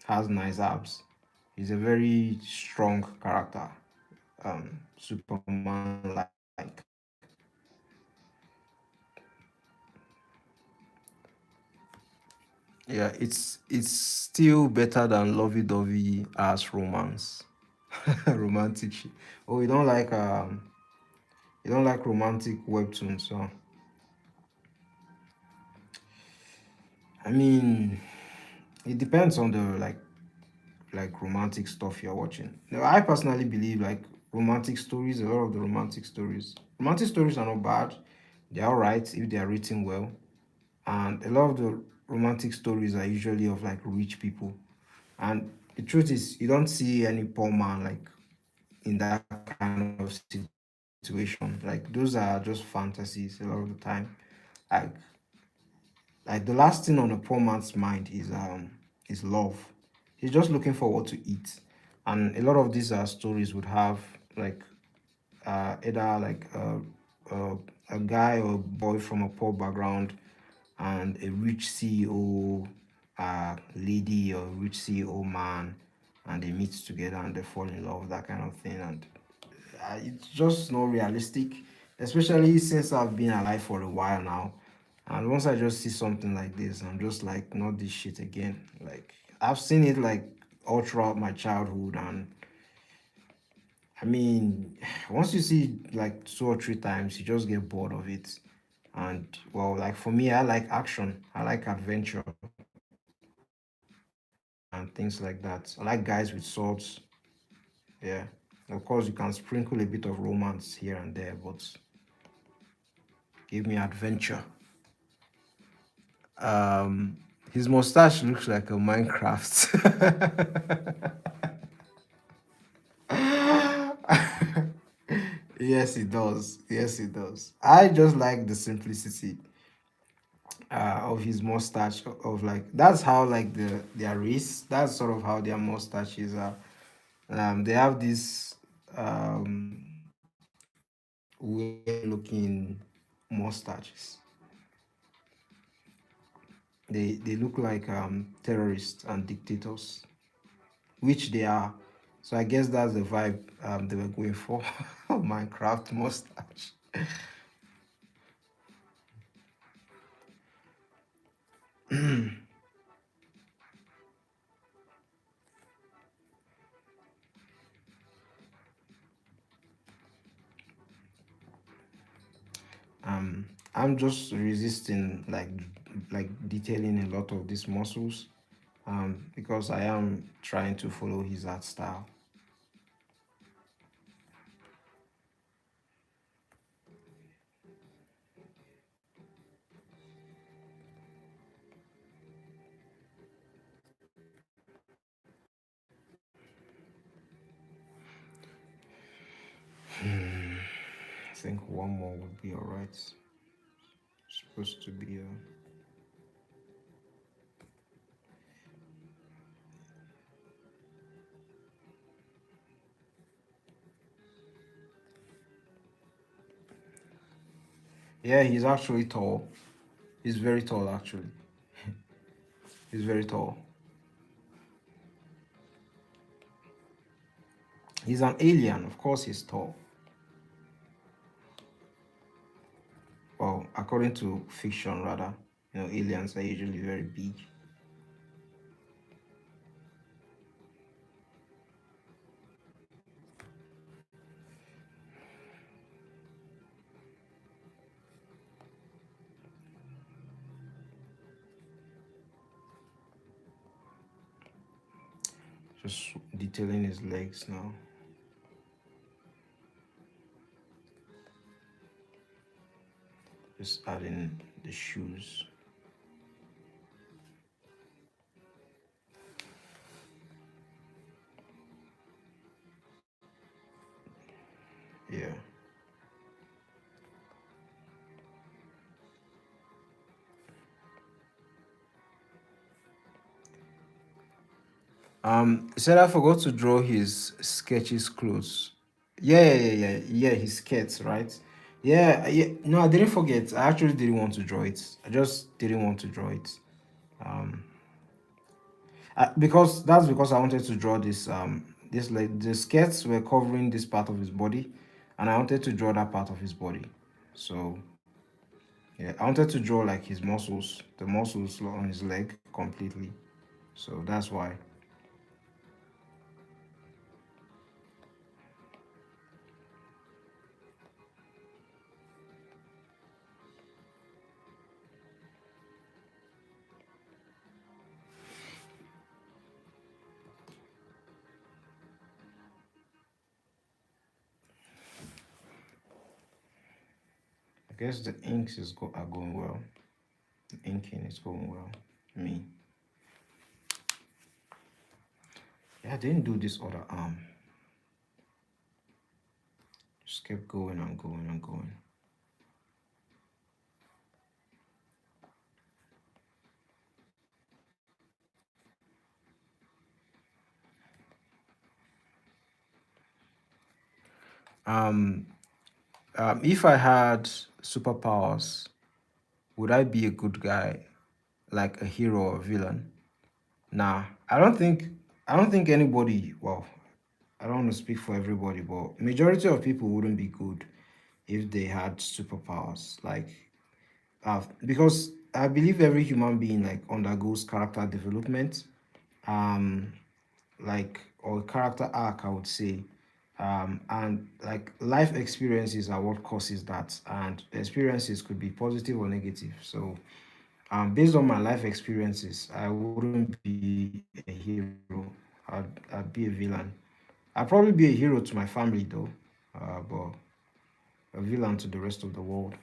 has nice abs. He's a very strong character. Superman like. Yeah, it's still better than lovey-dovey as romance. Romantic shit. Oh, you don't like romantic webtoons, so I mean it depends on the like romantic stuff you're watching. Now, I personally believe like romantic stories, a lot of the romantic stories are not bad. They're all right if they are written well. And a lot of the romantic stories are usually of like rich people. And the truth is, you don't see any poor man like in that kind of situation. Like those are just fantasies a lot of the time. Like like the last thing on a poor man's mind is love. He's just looking for what to eat. And a lot of these stories would have like either like a guy or a boy from a poor background and a rich CEO lady or rich CEO man, and they meet together and they fall in love, that kind of thing. And it's just not realistic, especially since I've been alive for a while now. And once I just see something like this, I'm just like, not this shit again. Like I've seen it like all throughout my childhood, and I mean, once you see it like two or three times, you just get bored of it. And well, like for me, I like action, I like adventure and things like that. I like guys with swords. Yeah. Of course, you can sprinkle a bit of romance here and there, but give me adventure. Um, his mustache looks like a Minecraft. Yes, it does. Yes, it does. I just like the simplicity of his mustache. Of like that's how like their race. That's sort of how their mustaches are. They have this weird looking mustaches. They look like terrorists and dictators, which they are. So I guess that's the vibe they were going for. Minecraft mustache. I'm just resisting like detailing a lot of these muscles because I am trying to follow his art style. I think one more would be all right. Supposed to be yeah, he's actually tall. He's very tall actually. He's very tall. He's an alien, of course he's tall. Well, according to fiction rather, aliens are usually very big. Just detailing his legs now. Just adding the shoes. Yeah. He said I forgot to draw his sketches close. Yeah. His sketches, right? Yeah, yeah. No, I didn't forget. I actually didn't want to draw it. I just didn't want to draw it. Um, because that's because I wanted to draw this this like the skirts were covering this part of his body, and I wanted to draw that part of his body. So yeah, I wanted to draw like his muscles, the muscles on his leg completely. So that's why. I guess the inks are going well. The inking is going well. Me. Yeah, I didn't do this other arm. Just kept going and going and going. Um, if I had superpowers, would I be a good guy, like a hero or villain? Nah, I don't think anybody. Well, I don't want to speak for everybody, but majority of people wouldn't be good if they had superpowers. Like, because I believe every human being like undergoes character development. Um, like or character arc, I would say. And like life experiences are what causes that, and experiences could be positive or negative. So based on my life experiences, I wouldn't be a hero. I'd be a villain. I'd probably be a hero to my family though, but a villain to the rest of the world.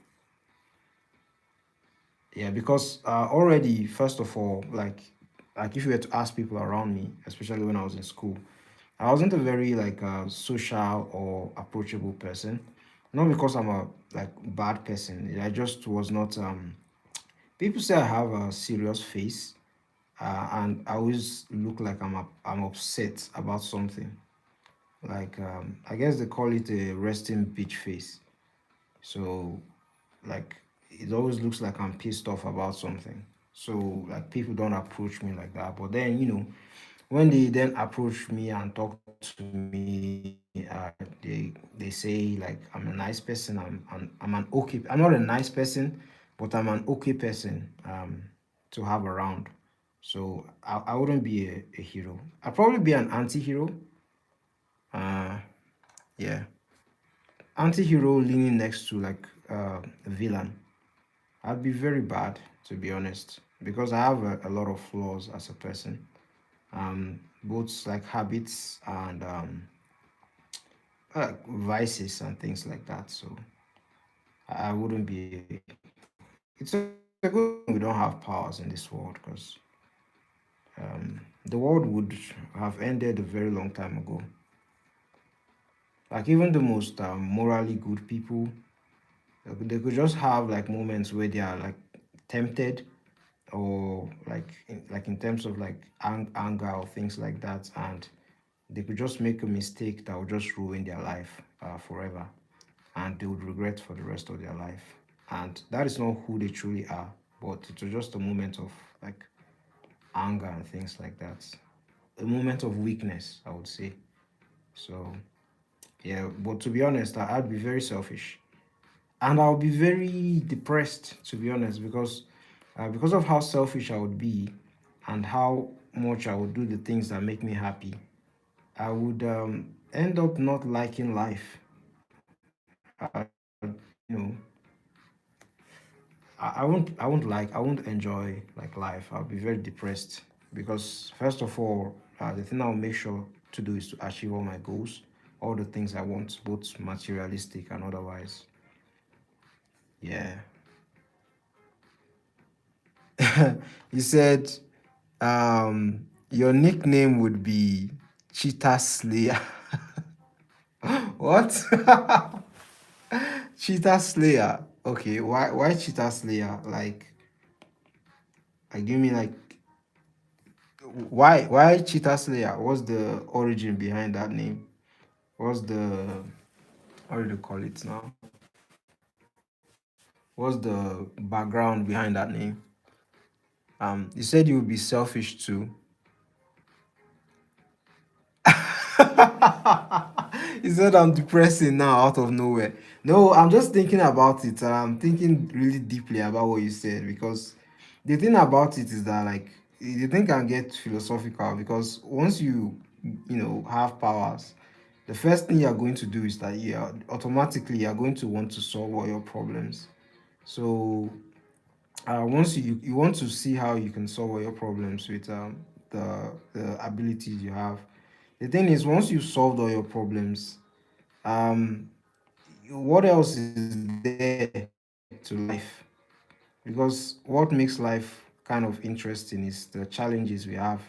Yeah, because already, first of all, like if you were to ask people around me, especially when I was in school, I wasn't a very like social or approachable person. Not because I'm a like bad person. I just was not. People say I have a serious face, and I always look like I'm upset about something. Like I guess they call it a resting bitch face. So like it always looks like I'm pissed off about something. So like people don't approach me like that. But then when they then approach me and talk to me, they say like I'm a nice person. I'm an okay. I'm not a nice person, but I'm an okay person to have around. So I wouldn't be a hero. I'd probably be an anti-hero. Uh, yeah, anti-hero leaning next to like a villain. I'd be very bad to be honest because I have a lot of flaws as a person. Both like habits and vices and things like that. So I wouldn't be. It's a good thing we don't have powers in this world because the world would have ended a very long time ago. Like even the most morally good people, they could just have like moments where they are like tempted or like in terms of like anger or things like that, and they could just make a mistake that would just ruin their life forever, and they would regret for the rest of their life. And that is not who they truly are, but it was just a moment of like anger and things like that, a moment of weakness, I would say. So yeah, but to be honest, I'd be very selfish, and I'll be very depressed to be honest because of how selfish I would be and how much I would do the things that make me happy. I would end up not liking life. You know, I won't enjoy like life. I'll be very depressed because first of all, the thing I'll make sure to do is to achieve all my goals, all the things I want, both materialistic and otherwise. Yeah. You said your nickname would be Cheetah Slayer. What? Cheetah Slayer. Okay, why Cheetah Slayer? Like give me like why Cheetah Slayer? What's the origin behind that name? What's the how do you call it now? What's the background behind that name? You said you would be selfish too. He said I'm depressing now out of nowhere. No, I'm just thinking about it. And I'm thinking really deeply about what you said because the thing about it is that like the thing can get philosophical because once you have powers, the first thing you're going to do is that automatically you're going to want to solve all your problems. So once you want to see how you can solve all your problems with the abilities you have. The thing is, once you've solved all your problems, um, what else is there to life? Because what makes life kind of interesting is the challenges we have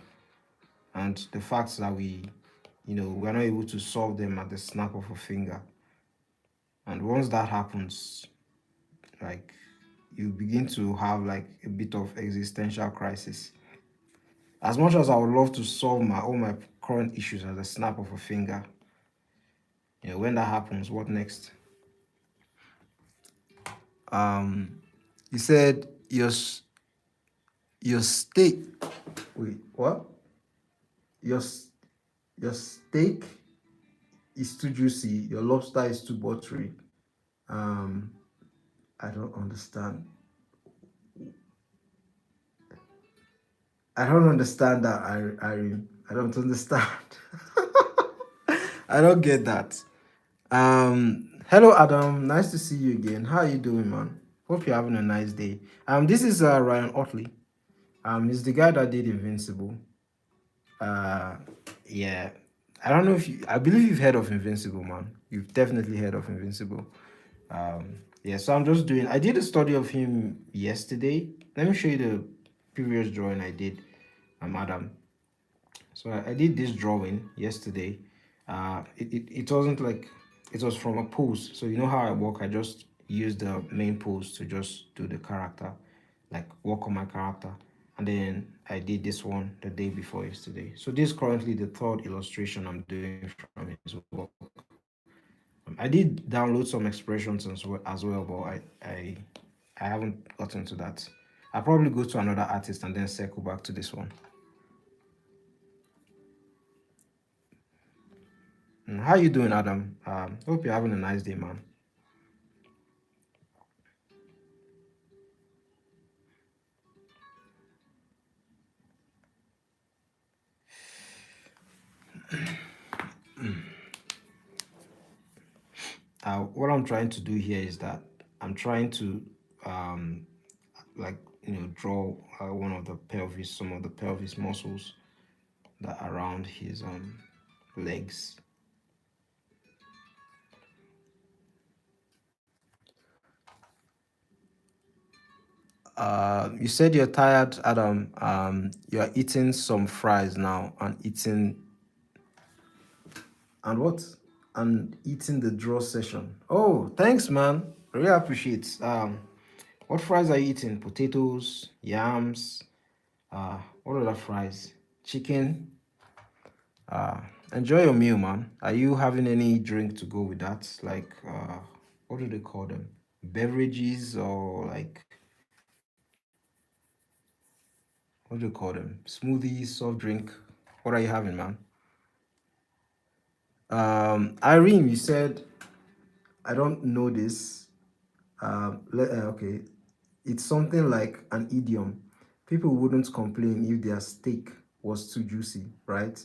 and the facts that we're not able to solve them at the snap of a finger. And once that happens, like you begin to have like a bit of existential crisis. As much as I would love to solve all my current issues at the snap of a finger, when that happens, what next? Um, you said your steak. Wait, what? Your s- your steak is too juicy. Your lobster is too buttery. Um, I don't understand. I don't understand that. I don't understand. I don't get that. Hello Adam, nice to see you again. How are you doing, man? Hope you're having a nice day. This is Ryan Otley. He's the guy that did Invincible. Uh, yeah. I don't know if I believe you've heard of Invincible, man. You've definitely heard of Invincible. Yeah. So I did a study of him yesterday. Let me show you the previous drawing I did. Adam. So I did this drawing yesterday. It wasn't like it was from a pose. So you know how I work. I just use the main pose to just do the character, like work on my character. And then I did this one the day before yesterday. So this is currently the third illustration I'm doing from his work. I did download some expressions as well, but I haven't gotten to that. I'll probably go to another artist and then circle back to this one. How you doing, Adam? Hope you're having a nice day, man. What I'm trying to do here is that I'm trying to um, like draw one of the pelvis, some of the pelvis muscles that are around his legs. You said you're tired, Adam. You're eating some fries now and eating and what? And eating the draw session. Oh, thanks, man. Really appreciate. What fries are you eating? Potatoes, yams, what other fries? Chicken. Uh, Enjoy your meal, man. Are you having any drink to go with that? Like, what do they call them? Beverages or like, what do you call them? Smoothies, soft drink. What are you having, man? Irene, you said I don't know this. Okay, it's something like an idiom. People wouldn't complain if their steak was too juicy, right?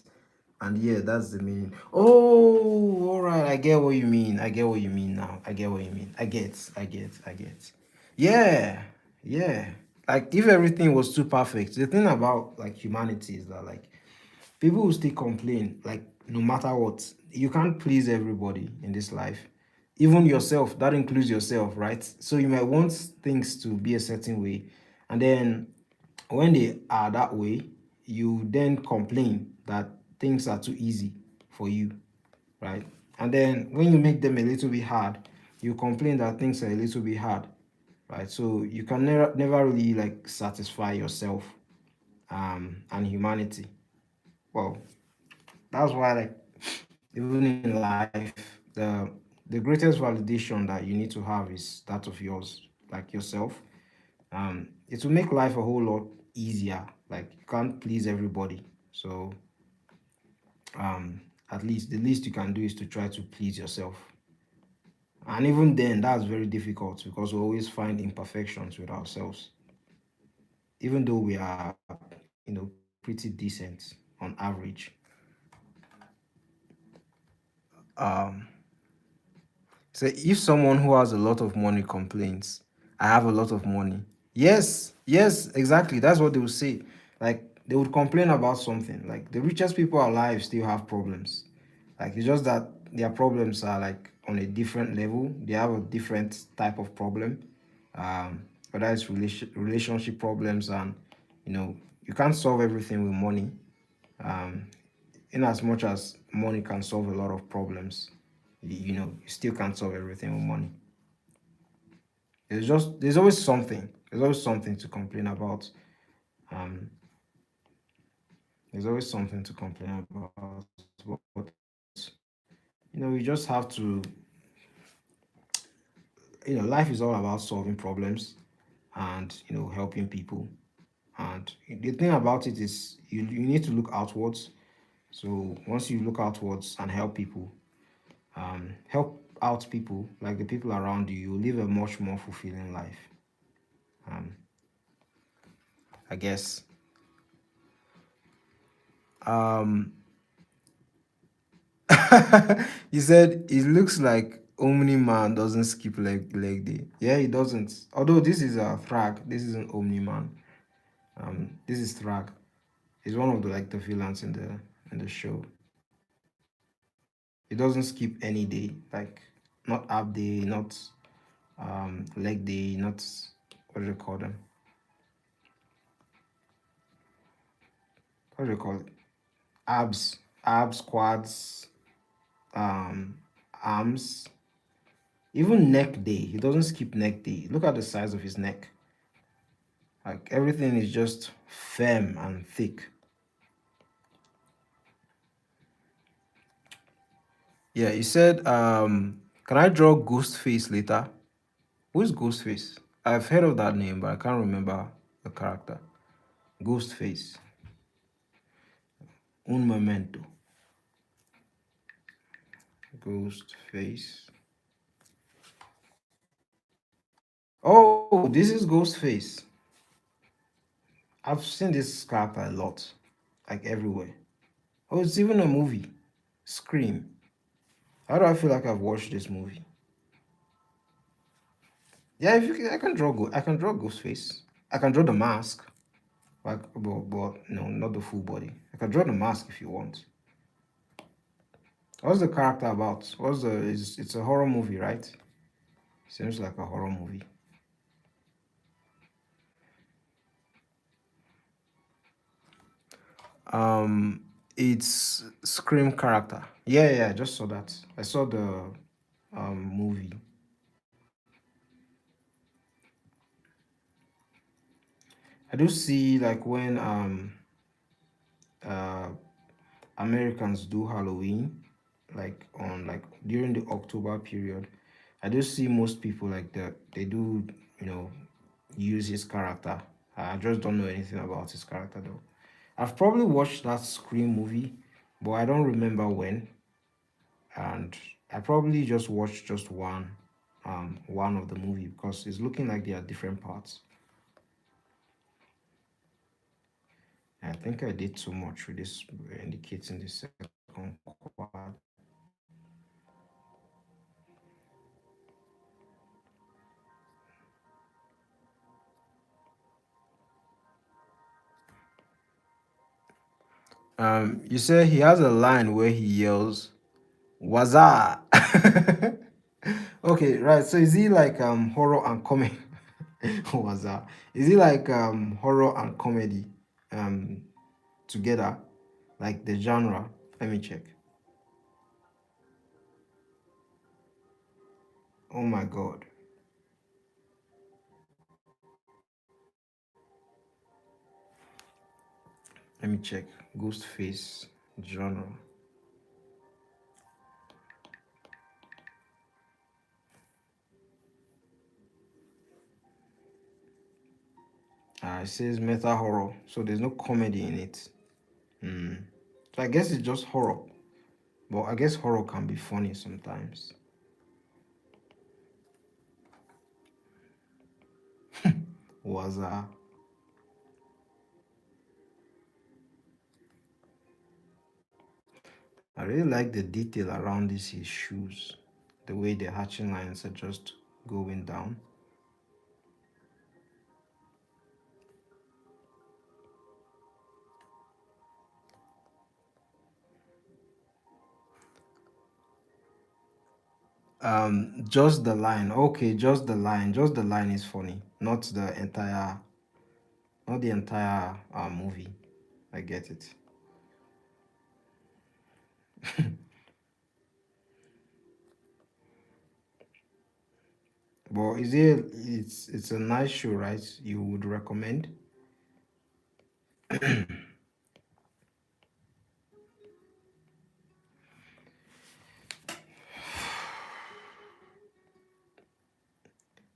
And yeah, that's the meaning. Oh, all right. I get what you mean. I get what you mean now. I get what you mean. I get. Yeah, yeah. Like if everything was too perfect, the thing about like humanity is that like people will still complain like no matter what. You can't please everybody in this life, even yourself. That includes yourself, right? So you might want things to be a certain way, and then when they are that way, you then complain that things are too easy for you, right? And then when you make them a little bit hard, you complain that things are a little bit hard, right? So you can never really like satisfy yourself and humanity. Well, that's why like even in life, the greatest validation that you need to have is that of yours, like yourself. It will make life a whole lot easier. Like you can't please everybody. So at least the least you can do is to try to please yourself. And even then, that's very difficult because we always find imperfections with ourselves, even though we are, pretty decent on average. Um, so if someone who has a lot of money complains, I have a lot of money. Yes, yes, exactly. That's what they would say. Like they would complain about something. Like the richest people alive still have problems. Like it's just that their problems are like on a different level. They have a different type of problem. Whether it's relationship problems, and you can't solve everything with money. Um, in as much as money can solve a lot of problems, you still can't solve everything with money. There's always something to complain about. um there's always something to complain about, but you just have to, life is all about solving problems and helping people. And the thing about it is you need to look outwards. So once you look outwards and help out people, like the people around you, you live a much more fulfilling life. um I guess. um he said it looks like Omni Man doesn't skip leg day. Yeah, he doesn't. Although this is a Thrag, this isn't Omni Man. This is Thrag. He's one of the villains in the show. He doesn't skip any day, like not ab day, not leg day, not what do they call them? What do they call it? Abs, quads, um, arms, even neck day. He doesn't skip neck day. Look at the size of his neck. Like everything is just firm and thick. Yeah, he said, can I draw Ghostface later? Who's Ghostface? I've heard of that name, but I can't remember the character. Ghostface. Un momento. Ghostface. Oh, this is Ghostface. I've seen this character a lot, like everywhere. Oh, it's even a movie. Scream. How do I feel like I've watched this movie? Yeah, if you can, I can draw Ghostface. I can draw the mask. Like, but no, not the full body. I can draw the mask if you want. What's the character about? It's a horror movie, right? Seems like a horror movie. Um, it's Scream character. Yeah, yeah, I just saw that. I saw the movie. I do see like when uh Americans do Halloween, like on like during the October period. I do see most people like that. They do, you know, use his character. I just don't know anything about his character though. I've probably watched that Scream movie, but I don't remember when. And I probably just watched just one of the movie because it's looking like there are different parts. I think I did too much with this indicating the second quad. You say he has a line where he yells, "Waza!" Okay, right. So is he like horror and comedy? Waza. Is he like horror and comedy um together? Like the genre? Let me check. Oh my god. Let me check. Ghostface genre. It says meta horror, so there's no comedy in it. Hmm. So I guess it's just horror. But I guess horror can be funny sometimes. Was I really like the detail around this his shoes, the way the hatching lines are just going down. Just the line. Okay, just the line. Just the line is funny, not the entire movie. I get it. But it's a nice show, right? You would recommend?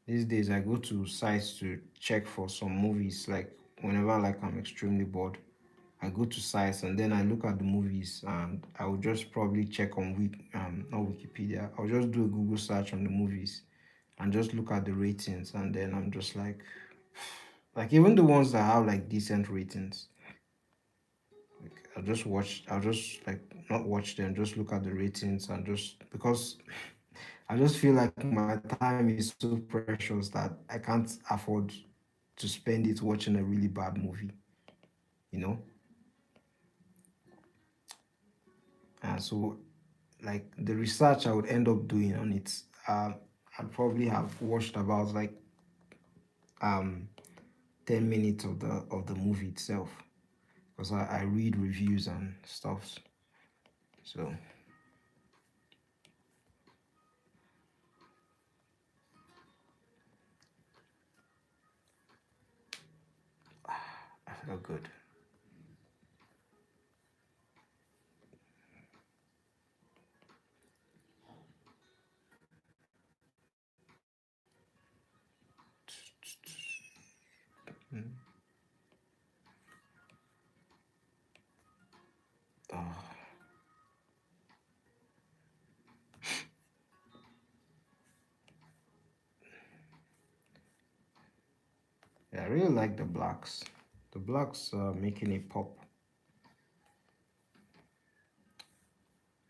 These days I go to sites to check for some movies, like whenever like I'm extremely bored. I go to sites and then I look at the movies and I will just probably check on not Wikipedia. I'll just do a Google search on the movies and just look at the ratings and then I'm just like even the ones that have like decent ratings, like I'll just like not watch them, just look at the ratings and just because I just feel like my time is so precious that I can't afford to spend it watching a really bad movie, you know? And so like the research I would end up doing on it, I'd probably have watched about like um 10 minutes of the movie itself because I read reviews and stuff. So I feel good. Mm. Oh, yeah, I really like the blacks. The blacks making it pop.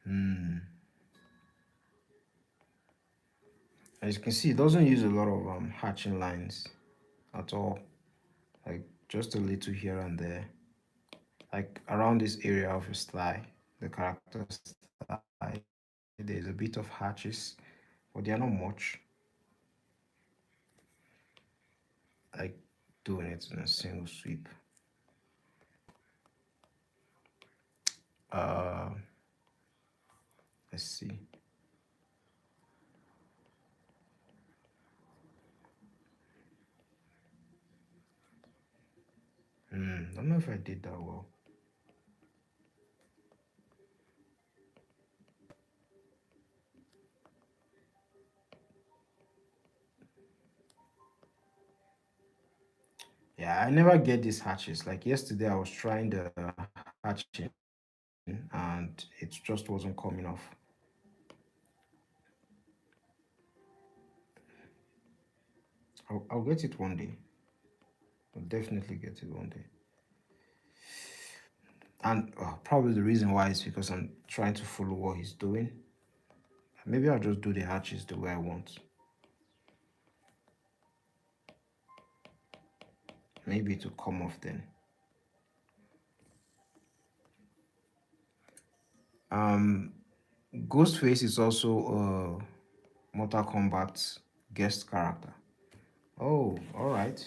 Hmm. As you can see, it doesn't use a lot of hatching lines at all. Like just a little here and there. Like around this area of his thigh, the character's thigh, there's a bit of hatches, but they're not much. Like doing it in a single sweep. Uh, let's see. Don't know if I did that well. Yeah, I never get these hatches. Like yesterday, I was trying the hatching and it just wasn't coming off. I'll get it one day. I'll definitely get it one day. And probably the reason why is because I'm trying to follow what he's doing. Maybe I'll just do the hatches the way I want. Maybe to come off then. Um, Ghostface is also a Mortal Kombat guest character. Oh, all right.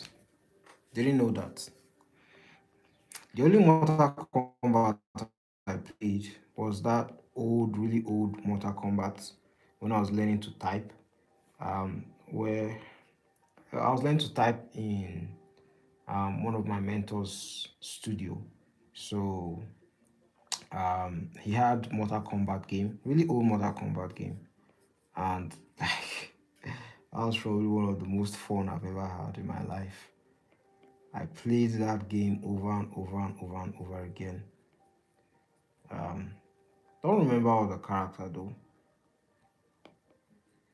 Didn't know that. The only Mortal Kombat I played was that old, really old Mortal Kombat when I was learning to type. Where I was learning to type in one of my mentors' studio. So he had Mortal Kombat game, really old Mortal Kombat game, and like that was probably one of the most fun I've ever had in my life. I played that game over and over and over and over again. Don't remember all the character though,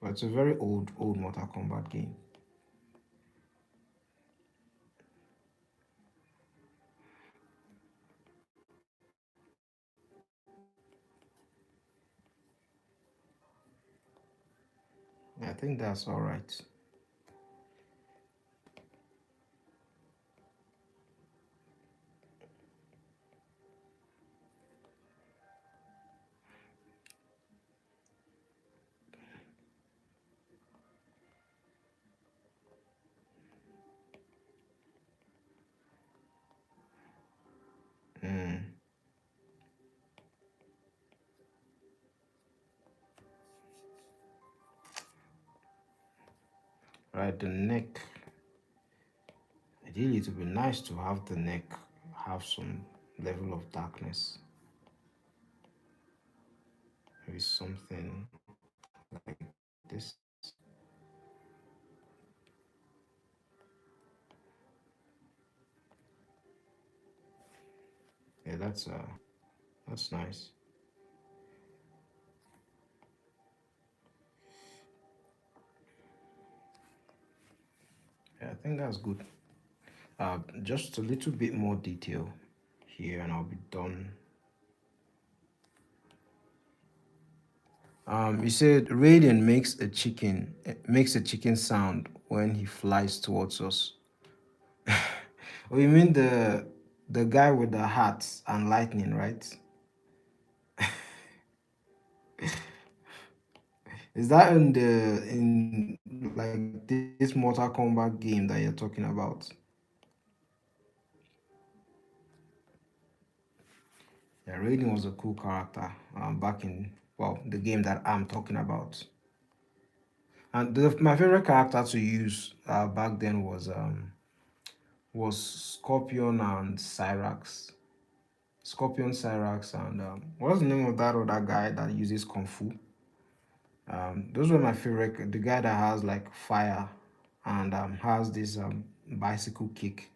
but it's a very old Mortal Kombat game. I think that's all right. Mm. Right, the neck. Ideally, it would be nice to have the neck have some level of darkness. Maybe something like this. Yeah, that's nice. Yeah, I think that's good. Just a little bit more detail here, and I'll be done. You said Raiden makes a chicken sound when he flies towards us. Oh, you mean the guy with the hat and lightning, right? Is that in like this Mortal Kombat game that you're talking about? Yeah, Raiden was a cool character back in, well, the game that I'm talking about. And my favorite character to use back then was Scorpion and Cyrax. Scorpion, Cyrax, and what's the name of that other guy that uses Kung Fu? Those were my favorite. The guy that has like fire and has this bicycle kick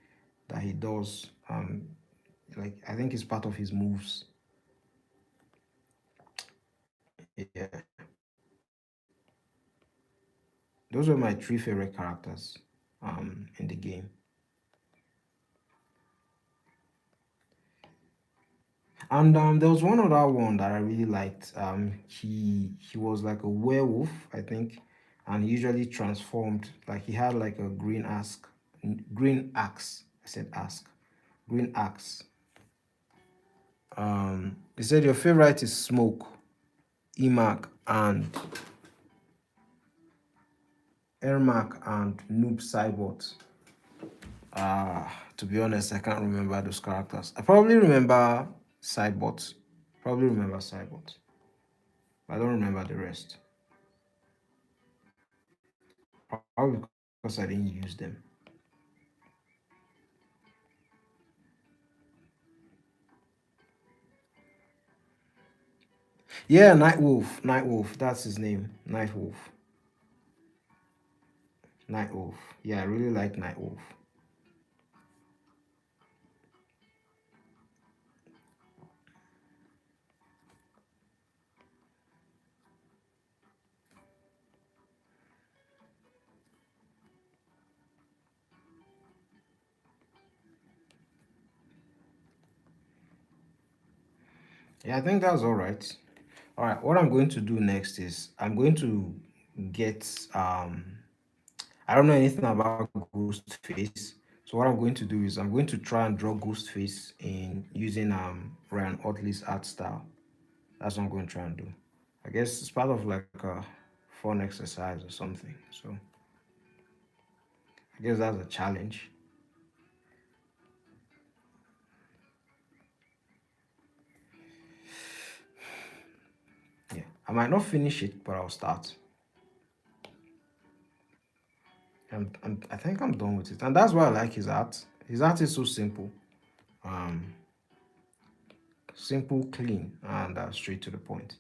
that he does. Like I think it's part of his moves. Yeah, those were my three favorite characters in the game. And there was one other one that I really liked. He was like a werewolf, I think, and he usually transformed. Like he had like a green axe. I said ask, green axe. He said your favorite is Smoke, Emac, and Ermac and Noob Saibot. To be honest, I can't remember those characters. I probably remember Saibot. Probably remember Saibot. I don't remember the rest. Probably because I didn't use them. Yeah, Nightwolf. Nightwolf. That's his name. Nightwolf. Nightwolf. Yeah, I really like Nightwolf. Yeah, I think that's all right. All right, what I'm going to do next is I'm going to get I don't know anything about Ghostface. So what I'm going to do is I'm going to try and draw Ghostface in using Ryan Otley's art style. That's what I'm going to try and do. I guess it's part of like a fun exercise or something. So I guess that's a challenge. Yeah. I might not finish it, but I'll start. I think I'm done with it. And that's why I like his art. His art is so simple. Um, Simple, clean, and straight to the point.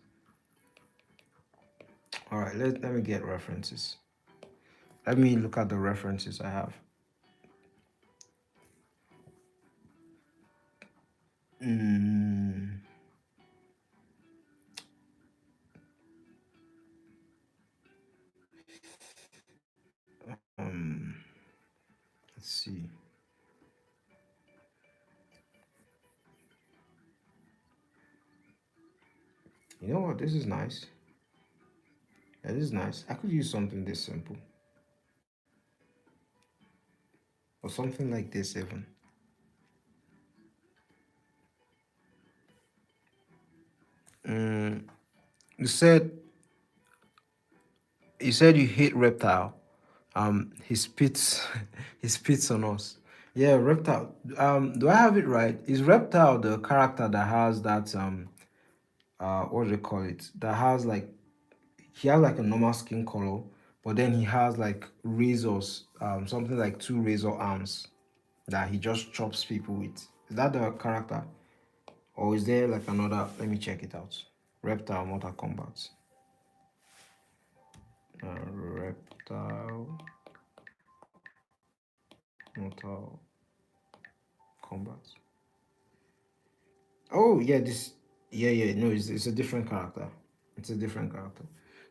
All right, let me get references. Let me look at the references I have. Mm, Let's see. You know what? This is nice. Yeah, this is nice. I could use something this simple or something like this even. Mm, you said you said you hate reptile. He spits he spits on us. Yeah, reptile. Do I have it right? Is reptile the character that has that what do they call it? That has like he has like a normal skin color, but then he has like razors, something like two razor arms that he just chops people with. Is that the character? Or is there like another? Let me check it out. Reptile Mortal Kombat. Reptile Mortal Kombat. Oh yeah, this yeah no, it's a different character. It's a different character.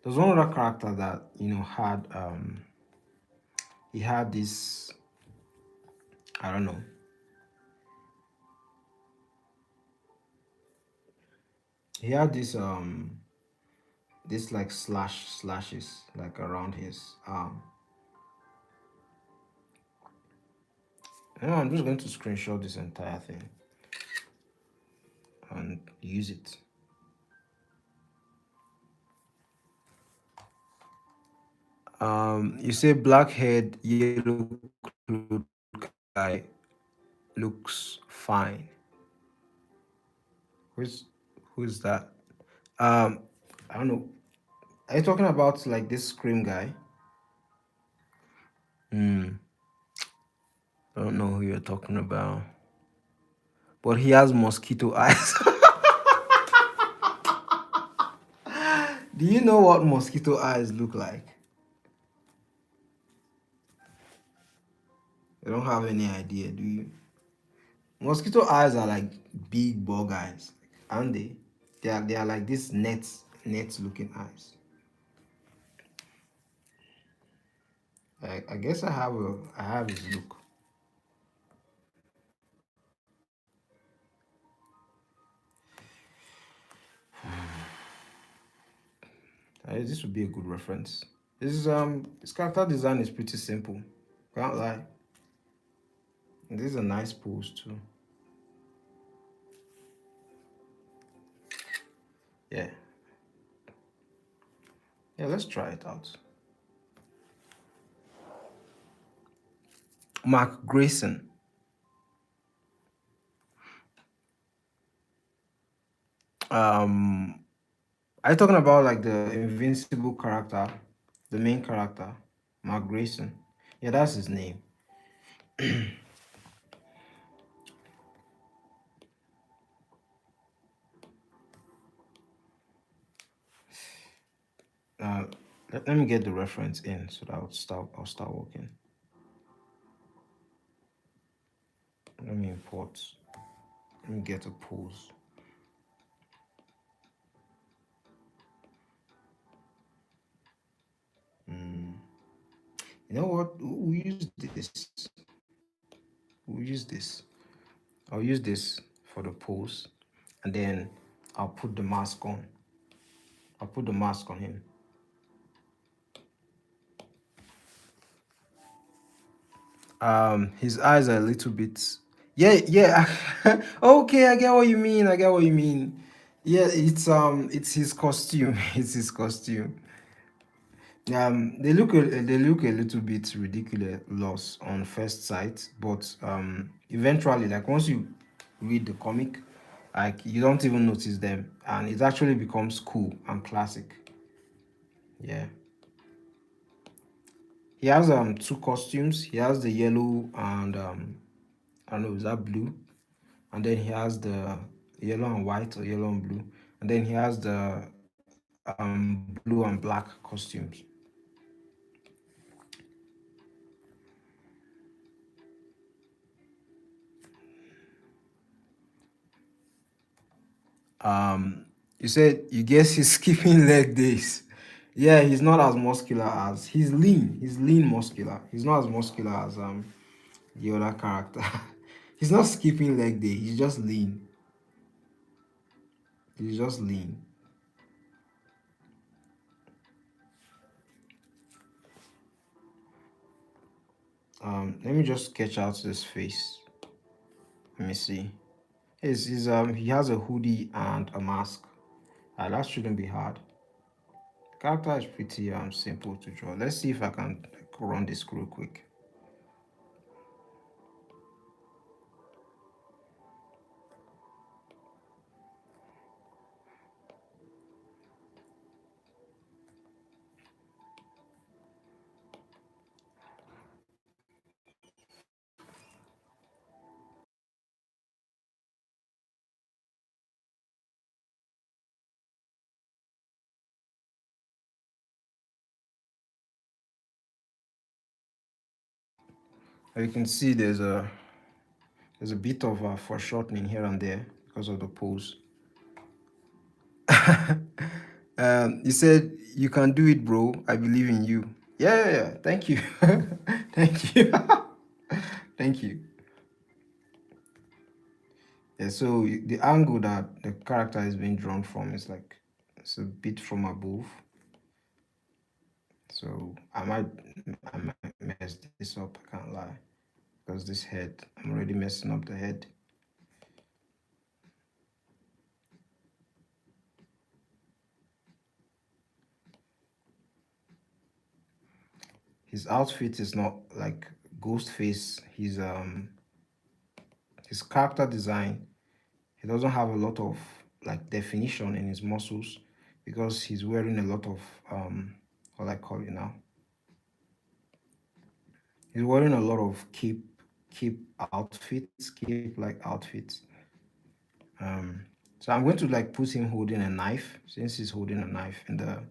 There's one other character that had he had this, I don't know, he had this like slashes like around his arm. I'm just going to screenshot this entire thing and use it. You say black-haired, yellow-clothed guy looks fine. Who's who's that? Um, I don't know. Are you talking about like this scream guy? Hmm. I don't know who you're talking about. But he has mosquito eyes. Do you know what mosquito eyes look like? You don't have any idea, do you? Mosquito eyes are like big bug eyes, aren't they? They are like this net looking eyes. I guess I have his look. This would be a good reference. This character design is pretty simple. Can't lie. And this is a nice pose too. Yeah. Yeah, let's try it out. Mark Grayson. Um are you talking about like the invincible character, the main character, Mark Grayson? Yeah, that's his name. Uh, let me get the reference in so that I'll start working. Let me import. Let me get a pose. Mm. You know what? We'll use this. We'll use this. I'll use this for the pose, and then I'll put the mask on. I'll put the mask on him. His eyes are a little bit. Yeah, yeah. Okay, I get what you mean. I get what you mean. Yeah, it's his costume. It's his costume. They look a little bit ridiculous on first sight, but eventually, like once you read the comic, like you don't even notice them, and it actually becomes cool and classic. Yeah, he has two costumes. He has the yellow and I don't know, is that blue? And then he has the yellow and white or yellow and blue, and then he has the blue and black costumes. You said you guess he's skipping leg days. Yeah, he's not as muscular as he's lean. He's lean muscular. He's not as muscular as the other character. He's not skipping leg day. He's just lean. He's just lean. Let me just sketch out this face. Let me see. He has a hoodie and a mask. That shouldn't be hard. Character is pretty simple to draw. Let's see if I can like, run this real quick. As you can see, there's a bit of foreshortening here and there because of the pose. He said, "You can do it, bro. I believe in you." Yeah, yeah, yeah. Thank you. Thank you. Thank you. Yeah, so the angle that the character is being drawn from is like it's a bit from above. So I might mess this up, I can't lie. Because this head, I'm already messing up the head. His outfit is not like ghost face. His character design, he doesn't have a lot of like definition in his muscles because he's wearing a lot of what I call it now. He's wearing a lot of cape outfits, cape like outfits. Um so I'm going to like put him holding a knife since he's holding a knife in the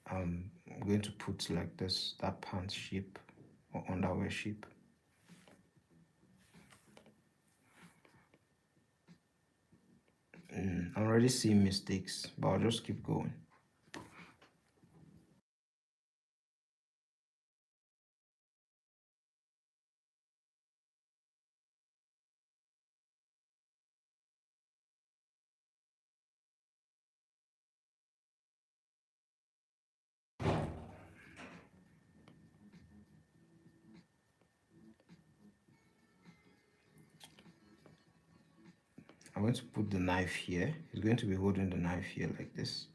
I'm going to put like this that pants shape or underwear shape. I'm already seeing mistakes, but I'll just keep going. I'm going to put the knife here. He's going to be holding the knife here like this.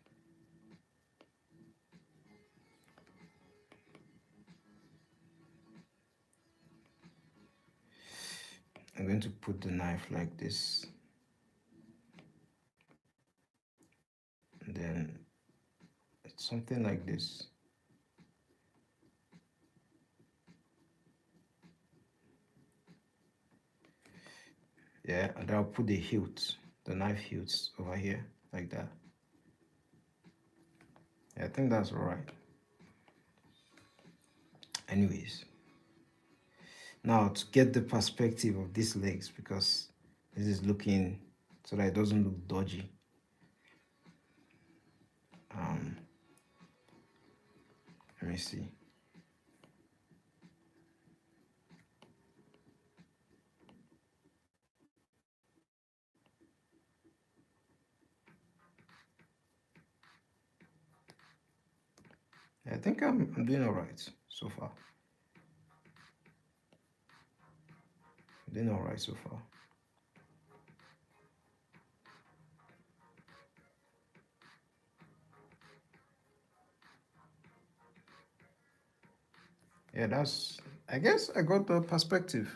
I'm going to put the knife like this. And then it's something like this. Yeah, and I'll put the hilt, the knife hilts over here like that. Yeah, I think that's all right. Anyways, now to get the perspective of these legs because this is looking so that it doesn't look dodgy. Um, Let me see. I think I'm doing all right so far. I'm doing all right so far. Yeah, that's. I guess I got the perspective.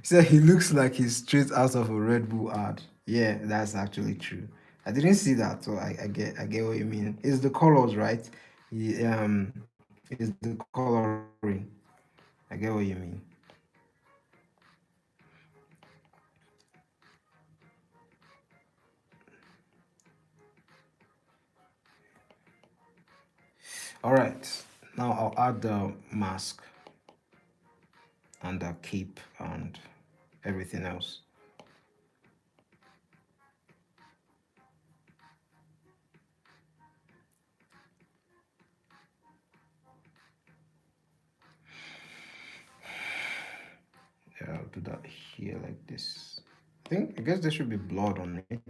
So he looks like he's straight out of a Red Bull ad. Yeah, that's actually true. I didn't see that, so I get what you mean. It's the colors, right? It's the coloring. I get what you mean. All right. Now I'll add the mask and the cape and everything else. Yeah, I'll do that here like this. I guess there should be blood on it.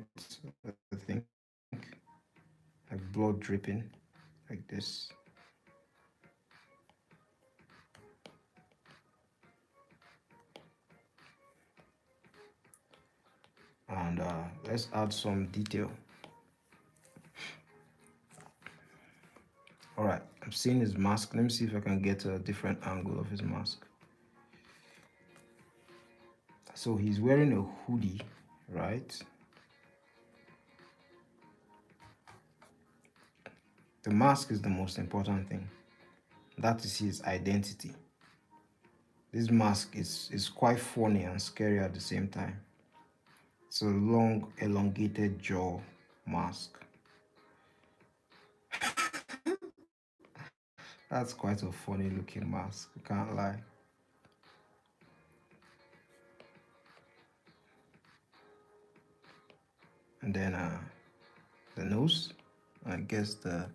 I think like blood dripping like this. And let's add some detail. All right, I'm seeing his mask. Let me see if I can get a different angle of his mask. So he's wearing a hoodie, right? The mask is the most important thing. That is his identity. This mask is quite funny and scary at the same time. It's a long, elongated jaw mask. That's quite a funny looking mask, I can't lie. And then the nose, I guess the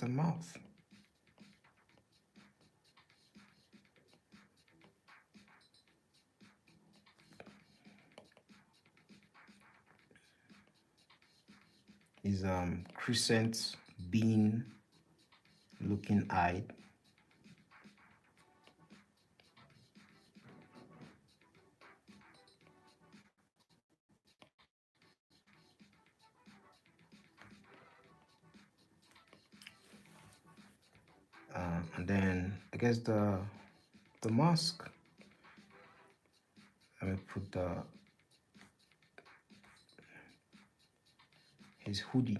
mouth. His crescent bean looking eye. And then I guess the mask. Let me put his hoodie.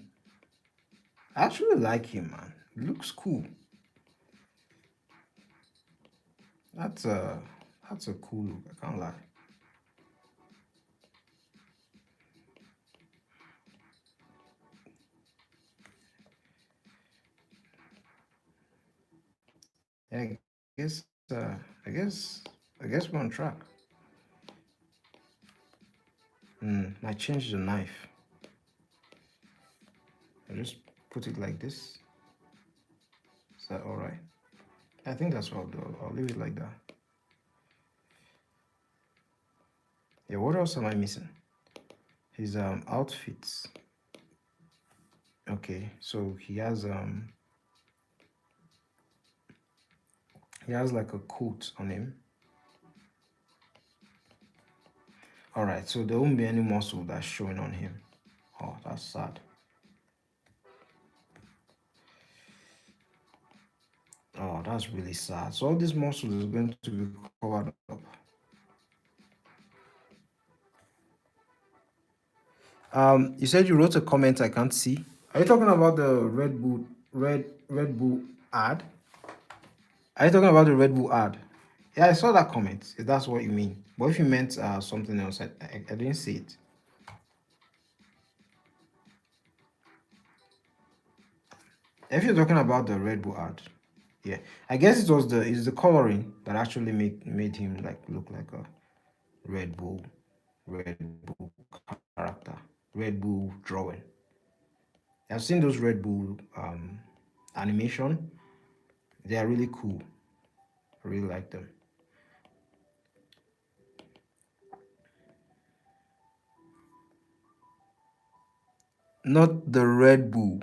I actually like him, man. He looks cool. That's a that's a cool look. I can't lie. Yeah, guess uh, I guess I guess we're on track. I changed the knife. I just put it like this. Is that all right? I think that's what I'll do. I'll leave it like that. Yeah. What else am I missing? His outfits. Okay, so he has like a coat on him. All right, so there won't be any muscle that's showing on him. Oh, that's sad. Oh, that's really sad. So all this muscle is going to be covered up. You said you wrote a comment I can't see. Are you talking about the Red Bull ad? Are you talking about the Red Bull ad? Yeah, I saw that comment. If that's what you mean. But if you meant something else, I didn't see it. If you're talking about the Red Bull ad, yeah, I guess it's the coloring that actually made him like look like a Red Bull Red Bull character, Red Bull drawing. I've seen those Red Bull animation. They are really cool. I really like them. Not the Red Bull.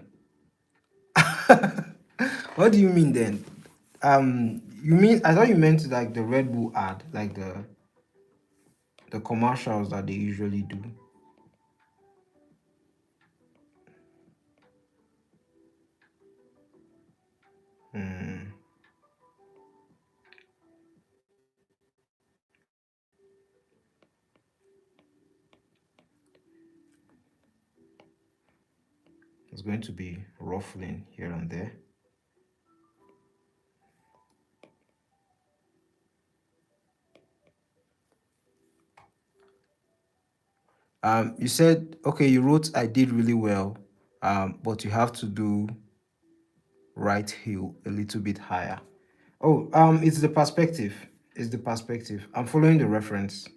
What do you mean then? You mean I thought you meant like the Red Bull ad, like the commercials that they usually do. Hmm. It's going to be ruffling here and there. You said okay. You wrote I did really well, but you have to do right heel a little bit higher. Oh, it's the perspective. It's the perspective. I'm following the reference.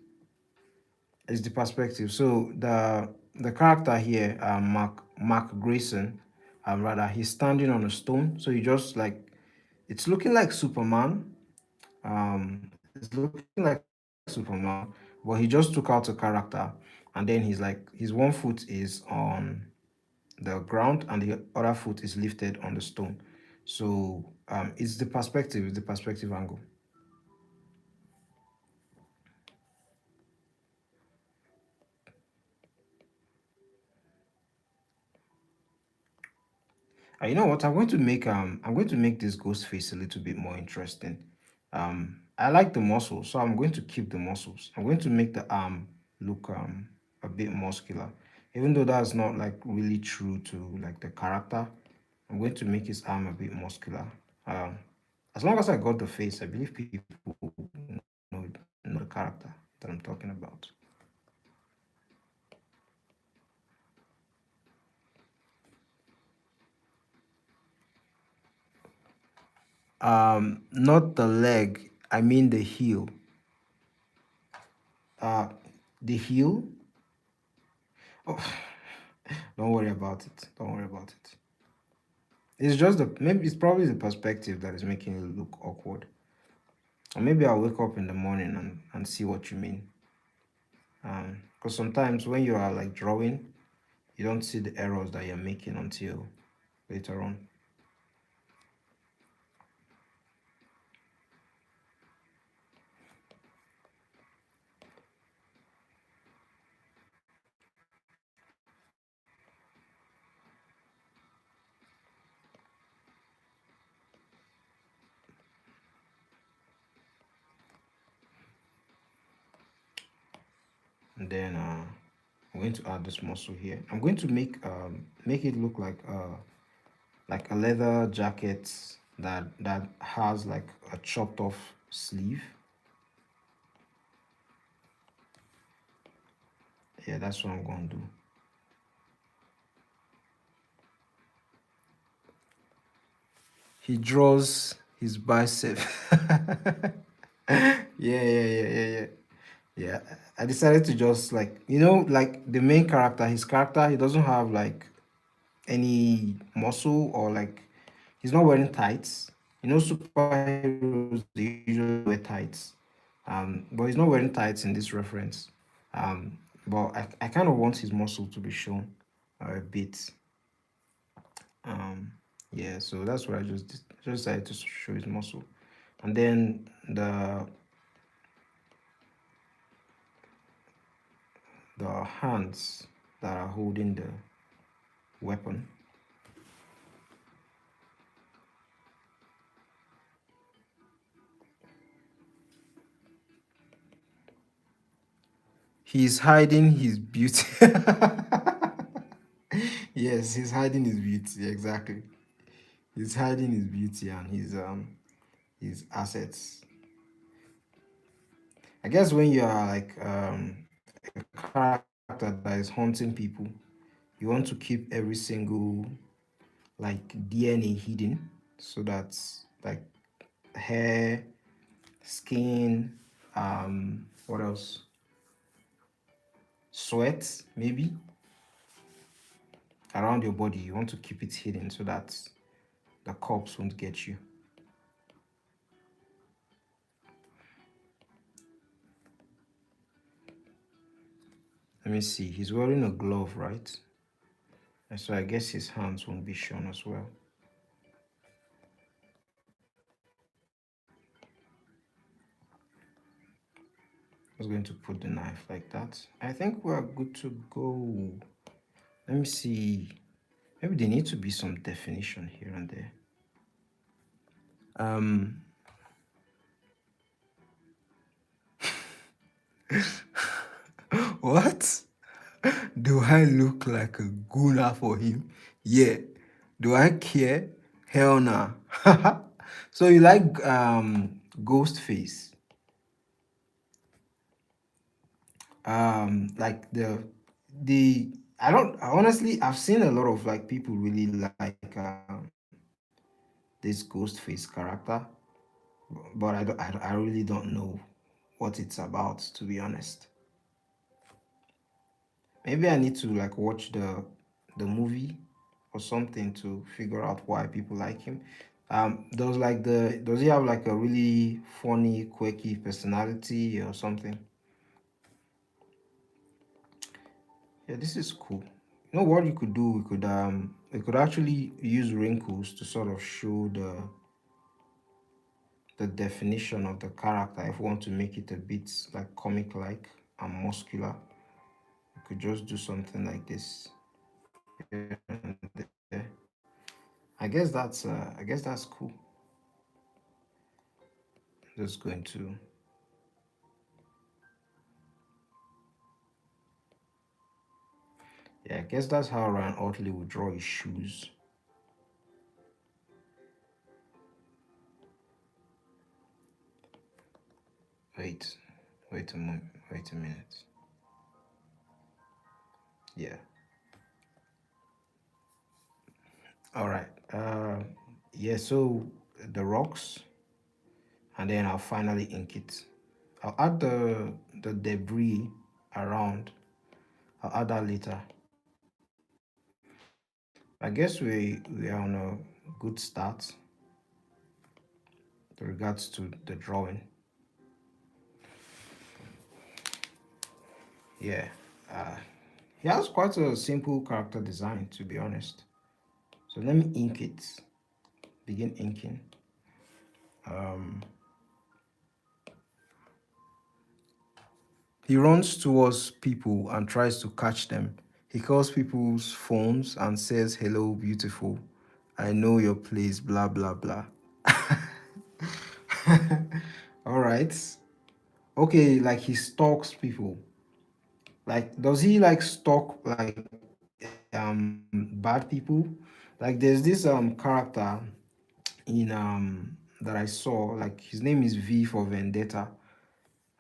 It's the perspective. So the character here, Mark Grayson, rather, he's standing on a stone. So he just like, it's looking like Superman. It's looking like Superman, but he just took out a character, and then he's like, his one foot is on the ground and the other foot is lifted on the stone. So it's the perspective, it's the perspective angle. You know what? I'm going to make this ghost face a little bit more interesting. I like the muscles, so I'm going to keep the muscles. I'm going to make the arm look a bit muscular, even though that's not like really true to like the character. I'm going to make his arm a bit muscular. Um, as long as I got the face, I believe people know the character that I'm talking about. Not the leg. I mean the heel. Uh, the heel. Oh, don't worry about it. Don't worry about it. It's just the maybe it's probably the perspective that is making it look awkward. Or maybe I'll wake up in the morning and see what you mean. Because sometimes when you are like drawing, you don't see the errors that you're making until later on. And then I'm going to add this muscle here. I'm going to make it look like a leather jacket that has like a chopped off sleeve. Yeah, that's what I'm going to do. He draws his bicep. Yeah. Yeah, I decided to just like, like the main character, his character, he doesn't have like any muscle or like he's not wearing tights. Superheroes they usually wear tights. But he's not wearing tights in this reference. But I kind of want his muscle to be shown a bit. Um, yeah, so that's what I just decided to show his muscle. And then the hands that are holding the weapon. He's hiding his beauty. Yes, he's hiding his beauty, exactly. He's hiding his beauty and his assets. I guess when you are like a character that is hunting people, you want to keep every single like DNA hidden so that like hair, skin, what else? Sweat, maybe around your body. You want to keep it hidden so that the cops won't get you. Let me see. He's wearing a glove, right? And so I guess his hands won't be shown as well. I was going to put the knife like that. I think we're good to go. Let me see. Maybe there needs to be some definition here and there. Um, what? Do I look like a gooner for him? Yeah. Do I care? Hell nah. So you like ghost face? Like the I don't honestly I've seen a lot of like people really like this ghost face character, but I really don't know what it's about, to be honest. Maybe I need to like watch the movie or something to figure out why people like him. Does he have like a really funny, quirky personality or something? Yeah, this is cool. You know what you could do? We could actually use wrinkles to sort of show the definition of the character. If we want to make it a bit like comic like and muscular, we could just do something like this here and there. I guess that's cool. Just going to, yeah, I guess that's how Ryan Otley would draw his shoes. Wait, wait a moment, wait a minute. Yeah, all right. Yeah, so the rocks, and then I'll finally ink it. I'll add the debris around. I'll add that later. I guess we are on a good start with regards to the drawing. Yeah, uh, he has quite a simple character design, to be honest. So let me ink it. Begin inking. Um, he runs towards people and tries to catch them. He calls people's phones and says, "Hello, beautiful. I know your place, blah, blah, blah." All right. Okay, like he stalks people. Like, does he like stalk like bad people? Like, there's this character in that I saw. Like, his name is V for Vendetta.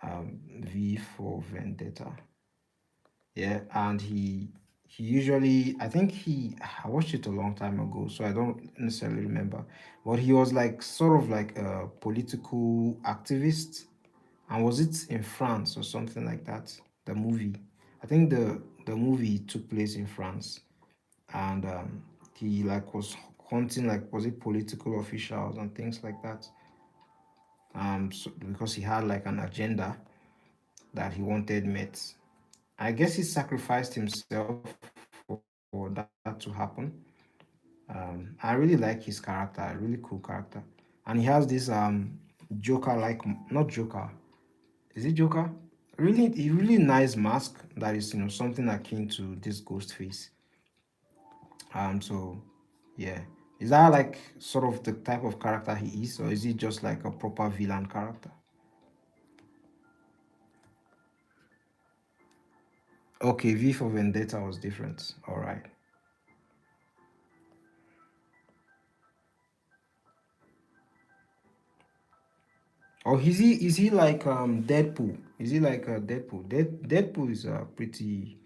V for Vendetta. Yeah, and he usually, I think I watched it a long time ago, so I don't necessarily remember, but he was like sort of like a political activist. And was it in France or something like that? The movie. I think the movie took place in France, and he like was hunting, like, was it political officials and things like that. So, because he had like an agenda that he wanted met. I guess he sacrificed himself for that to happen. I really like his character, a really cool character, and he has this Joker like, not Joker. Is it Joker? Really, a really nice mask that is, something akin to this ghost face. So yeah. Is that like sort of the type of character he is, or is he just like a proper villain character? Okay, V for Vendetta was different. All right. Or is he like Deadpool? Is he like Deadpool? Deadpool is pretty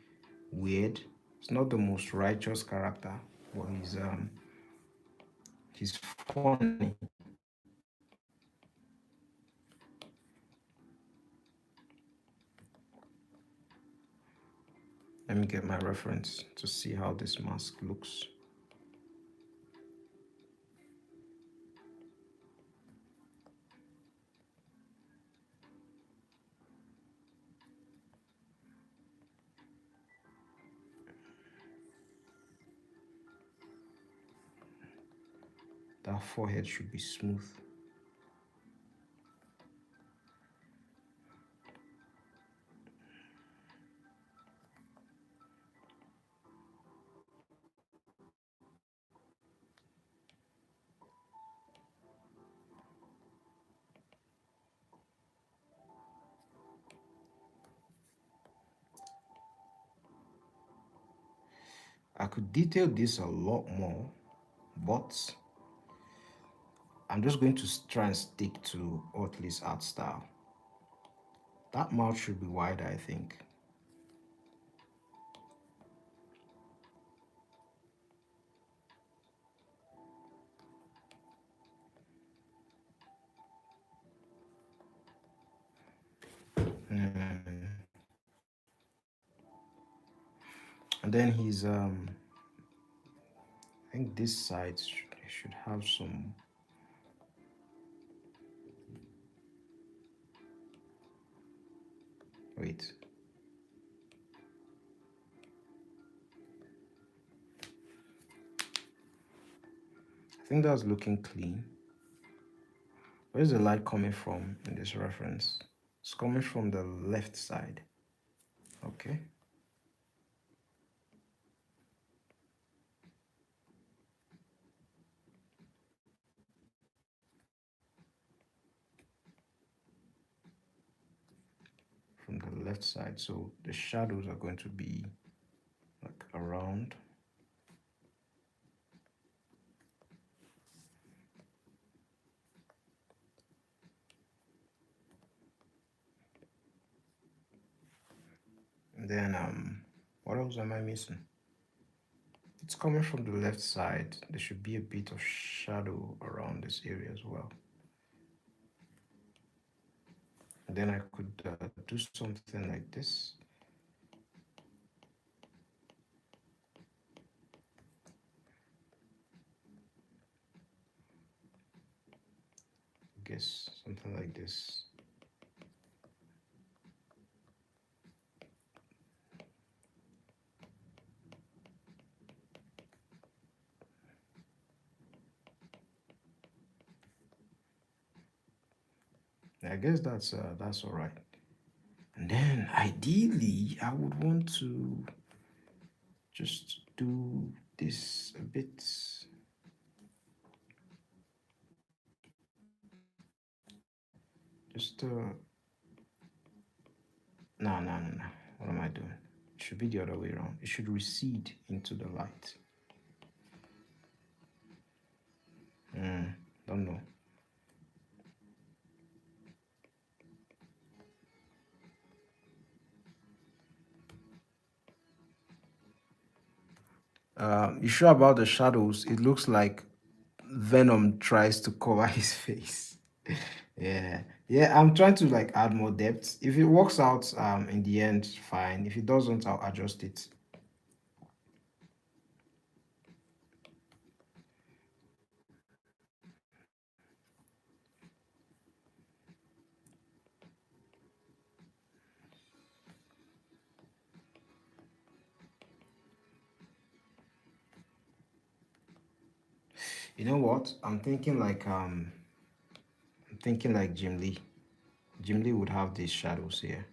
weird. It's not the most righteous character, but he's funny. Let me get my reference to see how this mask looks. That forehead should be smooth. I could detail this a lot more, but I'm just going to try and stick to Otley's art style. That mouth should be wider, I think. And then his I think this side should have some. Wait. I think that's looking clean. Where's the light coming from in this reference? It's coming from the left side. Okay. From the left side. So the shadows are going to be like around. And then what else am I missing? It's coming from the left side. There should be a bit of shadow around this area as well. And then I could do something like this. I guess something like this. I guess that's all right. And then ideally, I would want to just do this a bit. Just no. What am I doing? It should be the other way around. It should recede into the light. Don't know. You sure about the shadows? It looks like Venom tries to cover his face. Yeah. I'm trying to like add more depth. If it works out, in the end, fine. If it doesn't, I'll adjust it. You know what? I'm thinking like Jim Lee. Jim Lee would have these shadows here,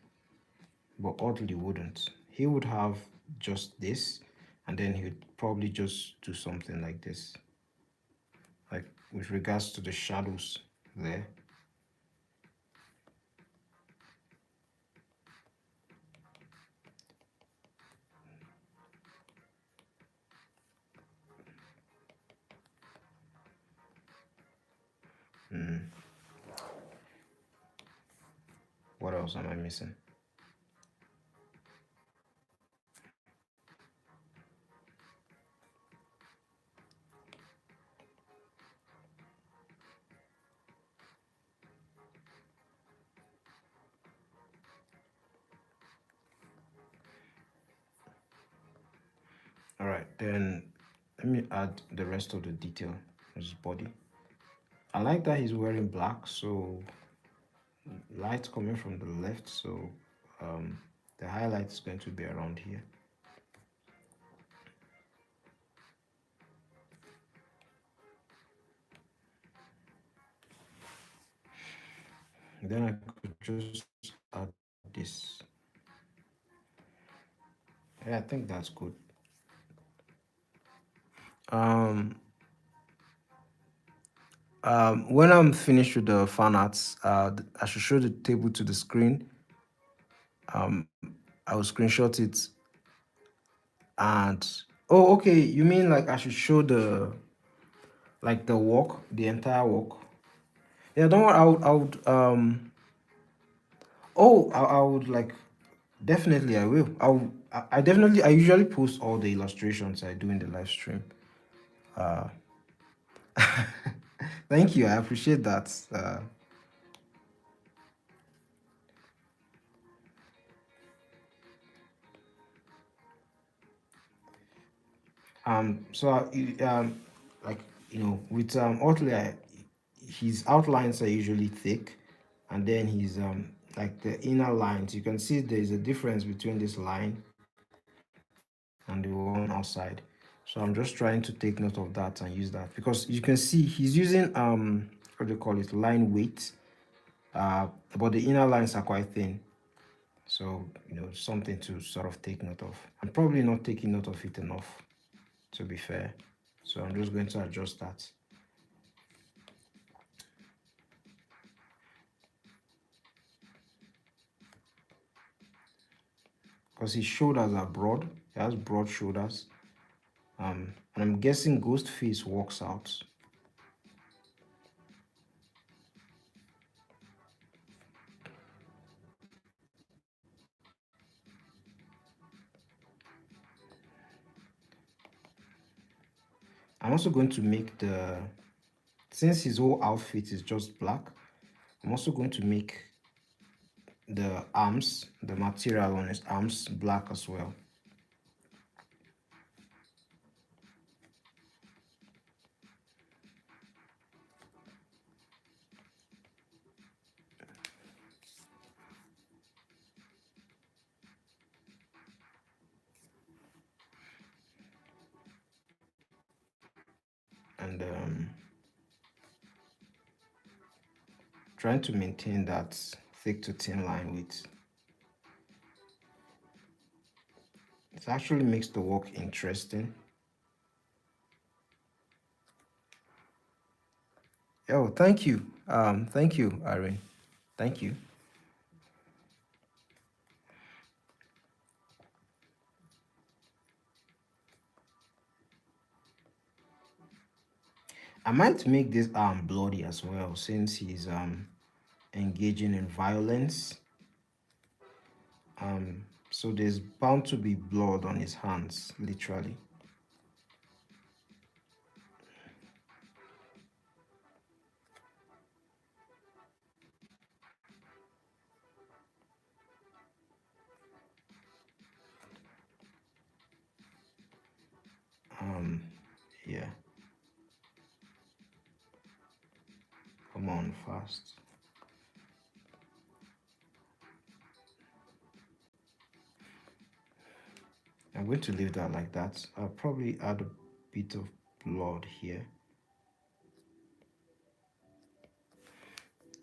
but Oddly wouldn't. He would have just this, and then he would probably just do something like this, like with regards to the shadows there. What else am I missing? All right, then let me add the rest of the detail of his body. I like that he's wearing black, so light coming from the left, so um, the highlight is going to be around here. Then I could just add this. Yeah, I think that's good. Um, when I'm finished with the fan arts, I should show the table to the screen. Um, I will screenshot it and oh, okay. You mean like I should show the walk, the entire walk? Yeah, don't worry. I would like definitely I will. I definitely I usually post all the illustrations I do in the live stream. Uh, thank you. I appreciate that. So like with Otley, his outlines are usually thick, and then his like the inner lines. You can see there is a difference between this line and the one outside. So I'm just trying to take note of that and use that because you can see he's using what do you call it, line weight, but the inner lines are quite thin. So something to sort of take note of. I'm probably not taking note of it enough, to be fair. So I'm just going to adjust that. Because his shoulders are broad. He has broad shoulders. And I'm guessing ghost face works out. I'm also going to make since his whole outfit is just black, I'm also going to make the arms, the material on his arms, black as well. And trying to maintain that thick to thin line width. It actually makes the work interesting. Oh, thank you. Thank you, Irene. Thank you. I might make this arm bloody as well since he's engaging in violence. So there's bound to be blood on his hands, literally. Um, yeah. Come on, fast. I'm going to leave that like that. I'll probably add a bit of blood here.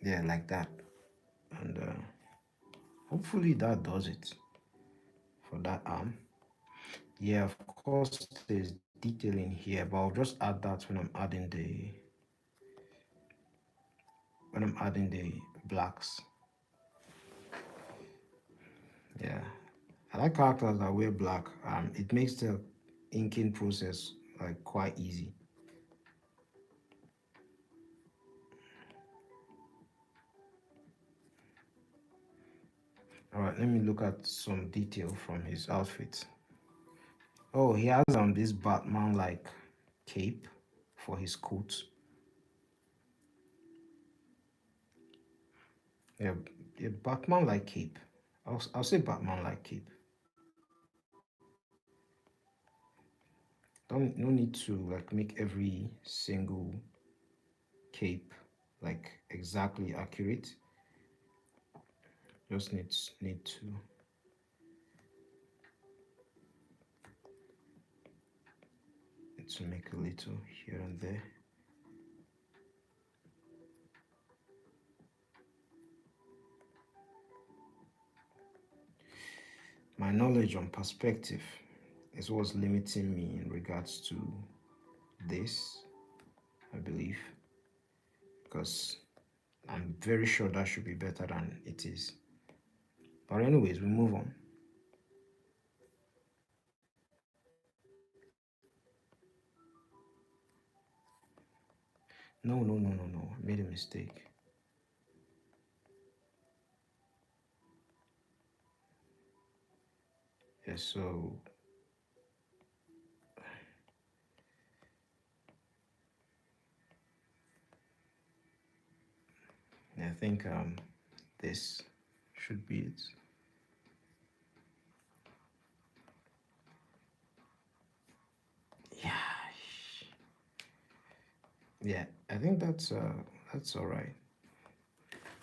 Yeah, like that. And hopefully that does it for that arm. Yeah, of course, there's detailing here, but I'll just add that when I'm adding the blacks. Yeah, I like characters that wear black. It makes the inking process like quite easy. All right, let me look at some detail from his outfit. Oh, he has this Batman-like cape for his coat. Yeah, yeah, Batman-like cape. I'll say Batman-like cape. Don't No need to like make every single cape like exactly accurate. Just need to make a little here and there. My knowledge on perspective is what's limiting me in regards to this, I believe, because I'm very sure that should be better than it is. But anyways, we move on. No, no, no, no, no. I made a mistake. Yeah, so I think this should be it. Yeah, I think that's all right.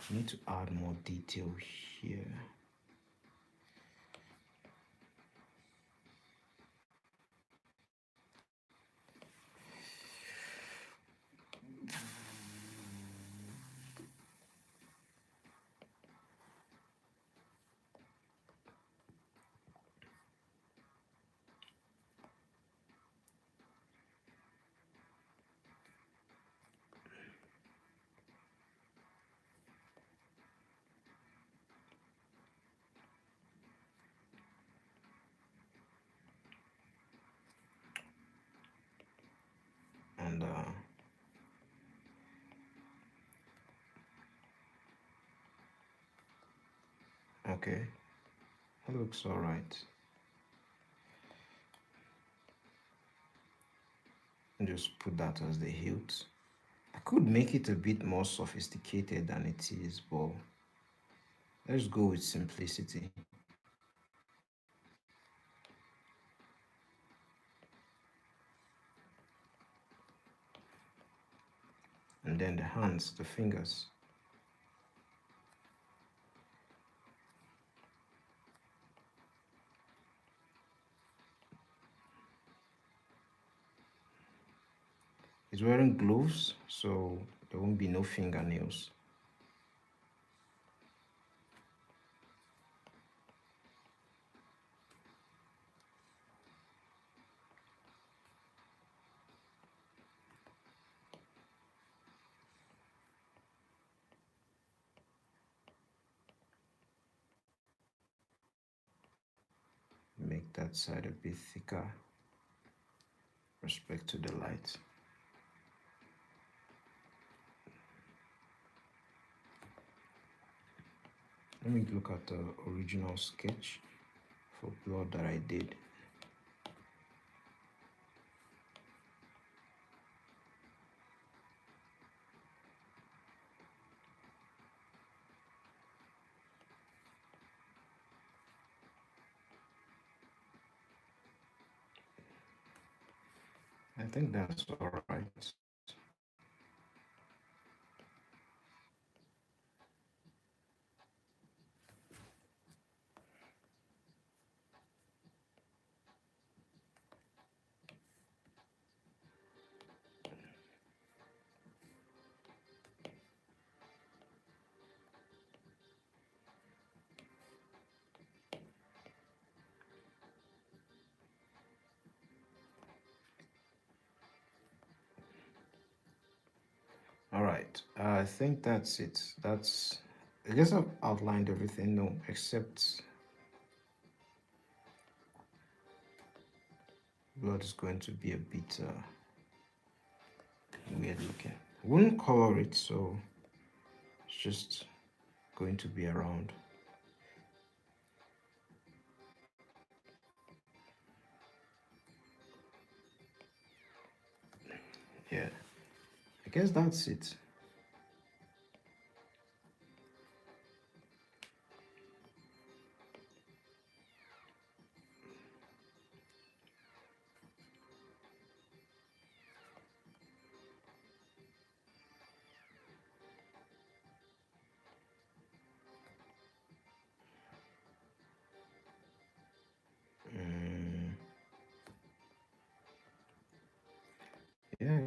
Need to add more detail here. And okay, it looks all right. And just put that as the hilt. I could make it a bit more sophisticated than it is, but let's go with simplicity. And then the hands, the fingers. He's wearing gloves, so there won't be no fingernails. Make that side a bit thicker, respect to the light. Let me look at the original sketch for blood that I did. I think that's all right. All right. I think that's it. I guess I've outlined everything, no, except blood is going to be a bit weird looking. Wouldn't color it, so it's just going to be around. Yeah, I guess that's it. Mm, yeah,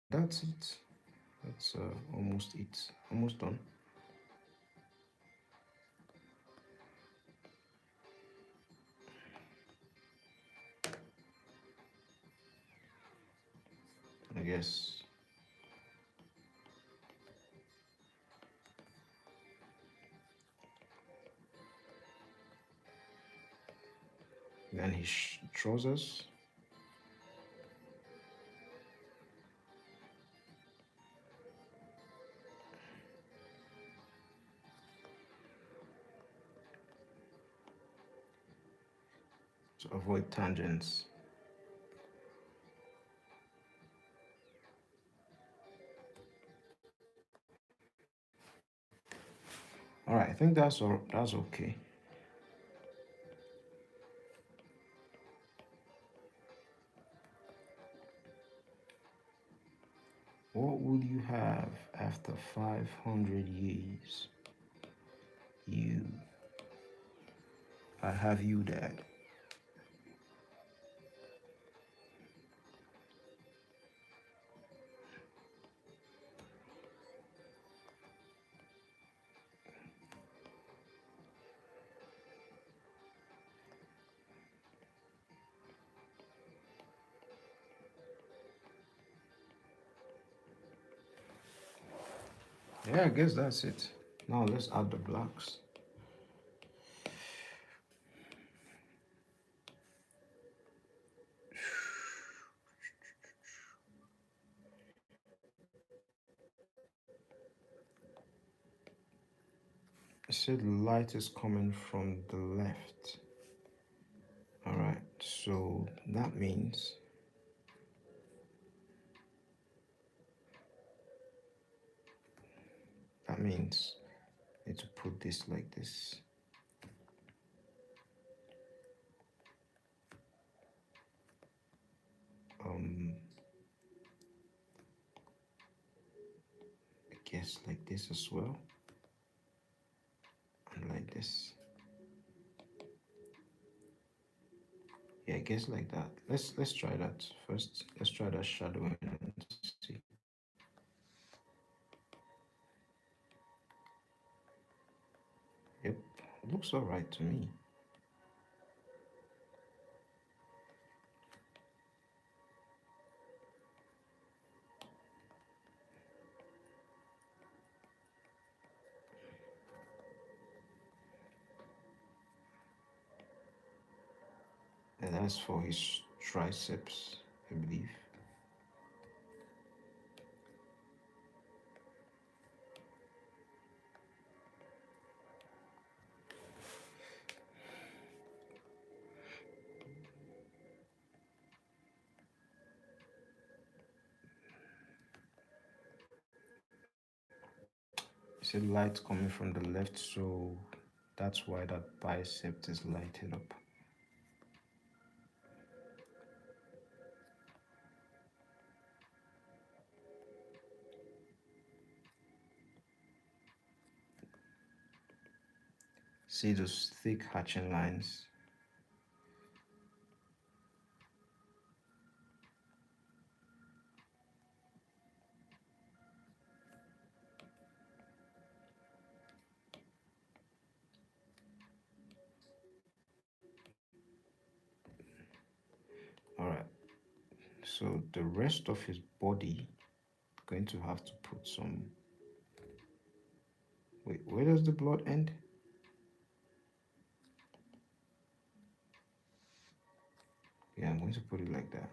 that's it. That's almost it. Almost done. I guess. Then his trousers. To avoid tangents. All right, I think that's all. That's okay. What will you have after 500 years? You. I have you, Dad. Yeah, I guess that's it. Now let's add the blocks. It said light is coming from the left. All right, so that means I need to put this like this. I guess like this as well, and like this. Yeah, I guess like that. Let's try that first. Let's try that shadowing and see. Yep, it looks all right to me. And that's for his triceps, I believe. You see light coming from the left, so that's why that bicep is lighted up. See those thick hatching lines? All right. So the rest of his body, going to have to put some. Wait, where does the blood end? Yeah, I'm going to put it like that.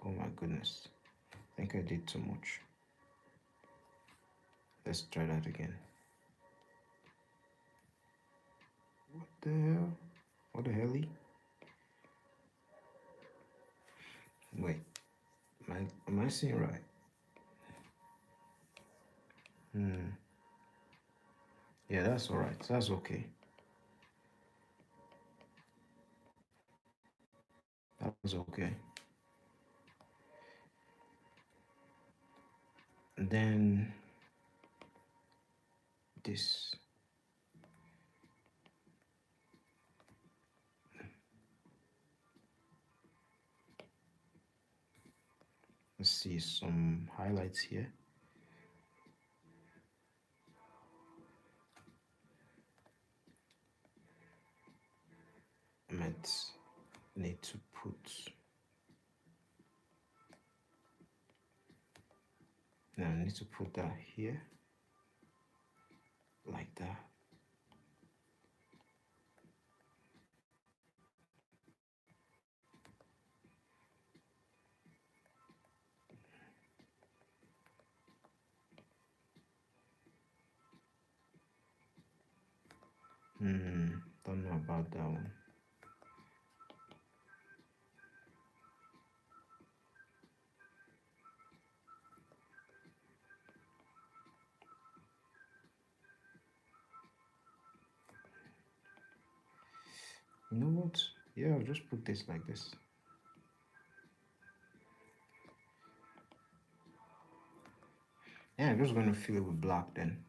Oh my goodness. I think I did too much. Let's try that again. What the hell? What the hell? Wait, am I seeing right? Yeah, that's all right. That's okay. That was okay. And then this. Let's see some highlights here. I might need to put. Now I need to put that here, like that. Don't know about that one. You know what? Yeah, I'll just put this like this. Yeah, I'm just going to fill it with black then.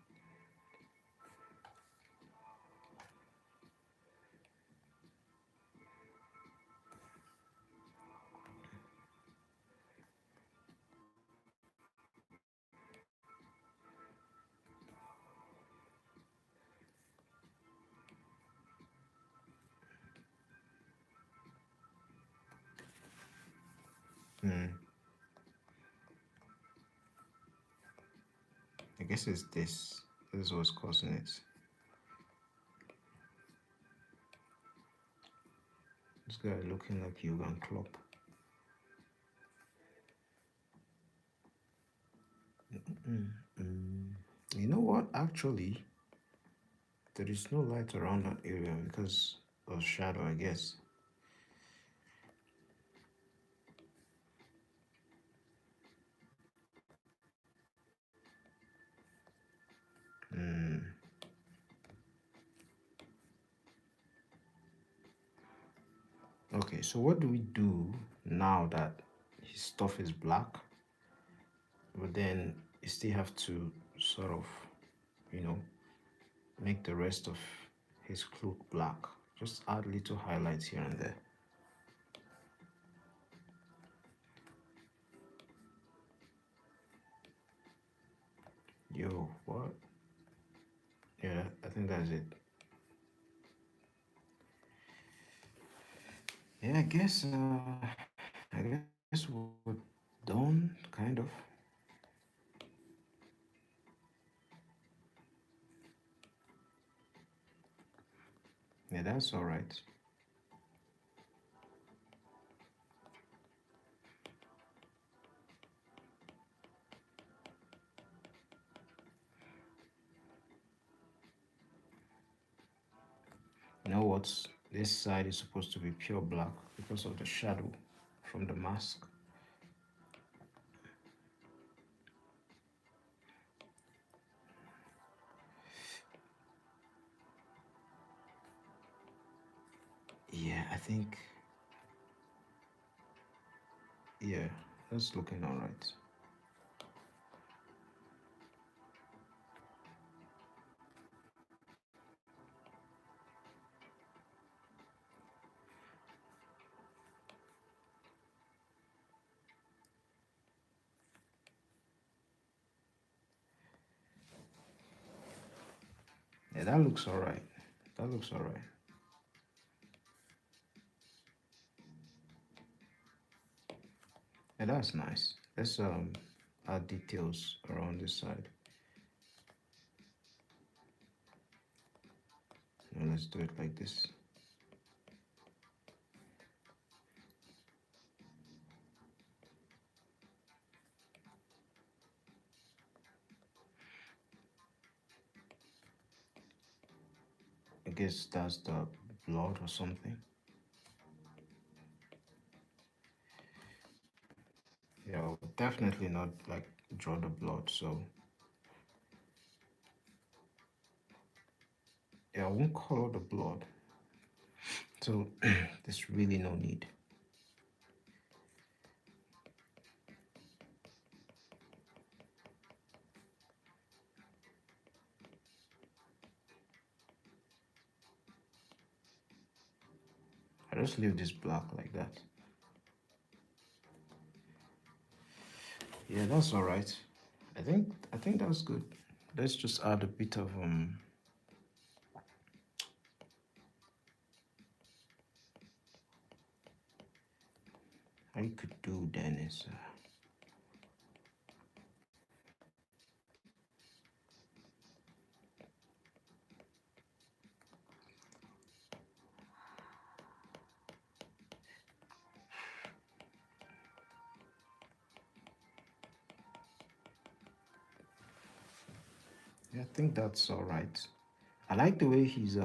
Hmm. I guess it's this. This is what's causing it. This guy looking like Jurgen Klopp. Mm. You know what? Actually, there is no light around that area because of shadow, I guess. Mm. Okay, so what do we do now that his stuff is black? But then you still have to sort of, you know, make the rest of his cloak black. Just add little highlights here and there. Yo, what? Yeah, I think that's it. Yeah, I guess we're done, kind of. Yeah, that's all right. You know what? This side is supposed to be pure black because of the shadow from the mask. Yeah, I think, yeah, that's looking all right. Yeah, that looks all right. That looks all right. Yeah, that's nice. Let's add details around this side. Now let's do it like this. I guess that's the blood or something. Yeah, I'll definitely not like draw the blood. So yeah, I won't color the blood. So there's really no need. I just leave this black like that. Yeah, that's all right. I think that's good. Let's just add a bit of how you could do then is yeah, I think that's all right. I like the way he's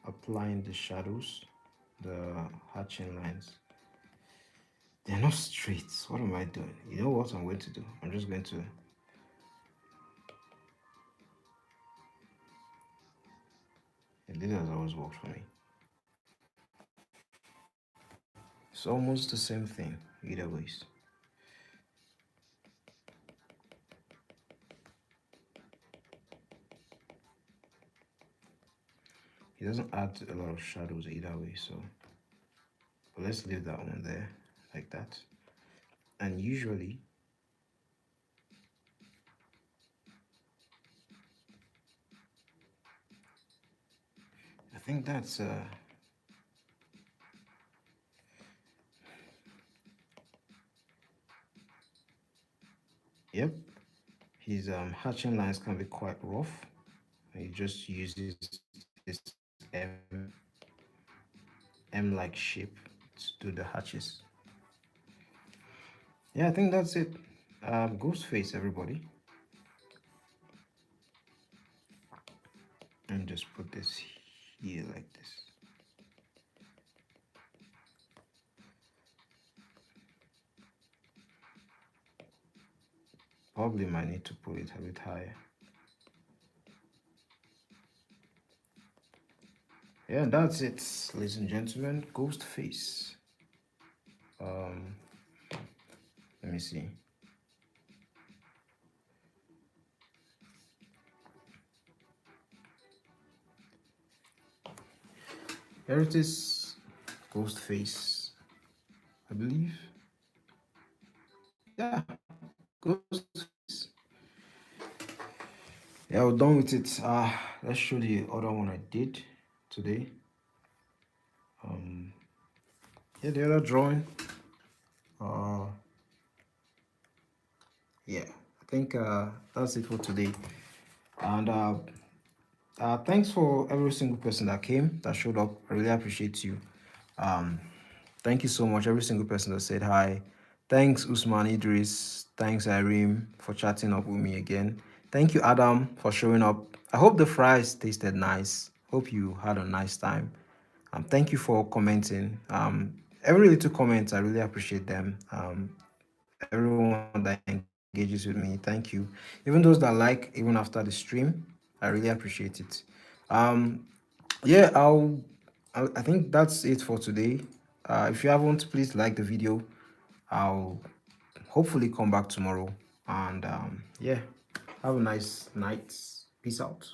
applying the shadows, the hatching lines. They're not straight. What am I doing? You know what I'm going to do? I'm just going to. This has always worked for me. It's almost the same thing, either ways. He doesn't add a lot of shadows either way, so but let's leave that one there like that. And usually I think that's yep. His hatching lines can be quite rough. He just uses this M-like shape to do the hatches. Yeah, I think that's it. Ghost face, everybody. And just put this here like this. Probably might need to put it a bit higher. Yeah, that's it, ladies and gentlemen. Ghost face. Um, let me see. Here it is, ghost face, I believe. Yeah, ghost face. Yeah, we're done with it. Let's show the other one I did today. Um, yeah, the other drawing. Uh, yeah, I think that's it for today. And thanks for every single person that came, that showed up. I really appreciate you. Um, thank you so much, every single person that said hi. Thanks, Usman Idris. Thanks, Irene, for chatting up with me again. Thank you, Adam, for showing up. I hope the fries tasted nice. Hope you had a nice time. Thank you for commenting. Every little comment, I really appreciate them. Everyone that engages with me, thank you. Even those that like, even after the stream, I really appreciate it. Um, yeah, I think that's it for today. If you haven't, please like the video. I'll hopefully come back tomorrow. And yeah, have a nice night. Peace out.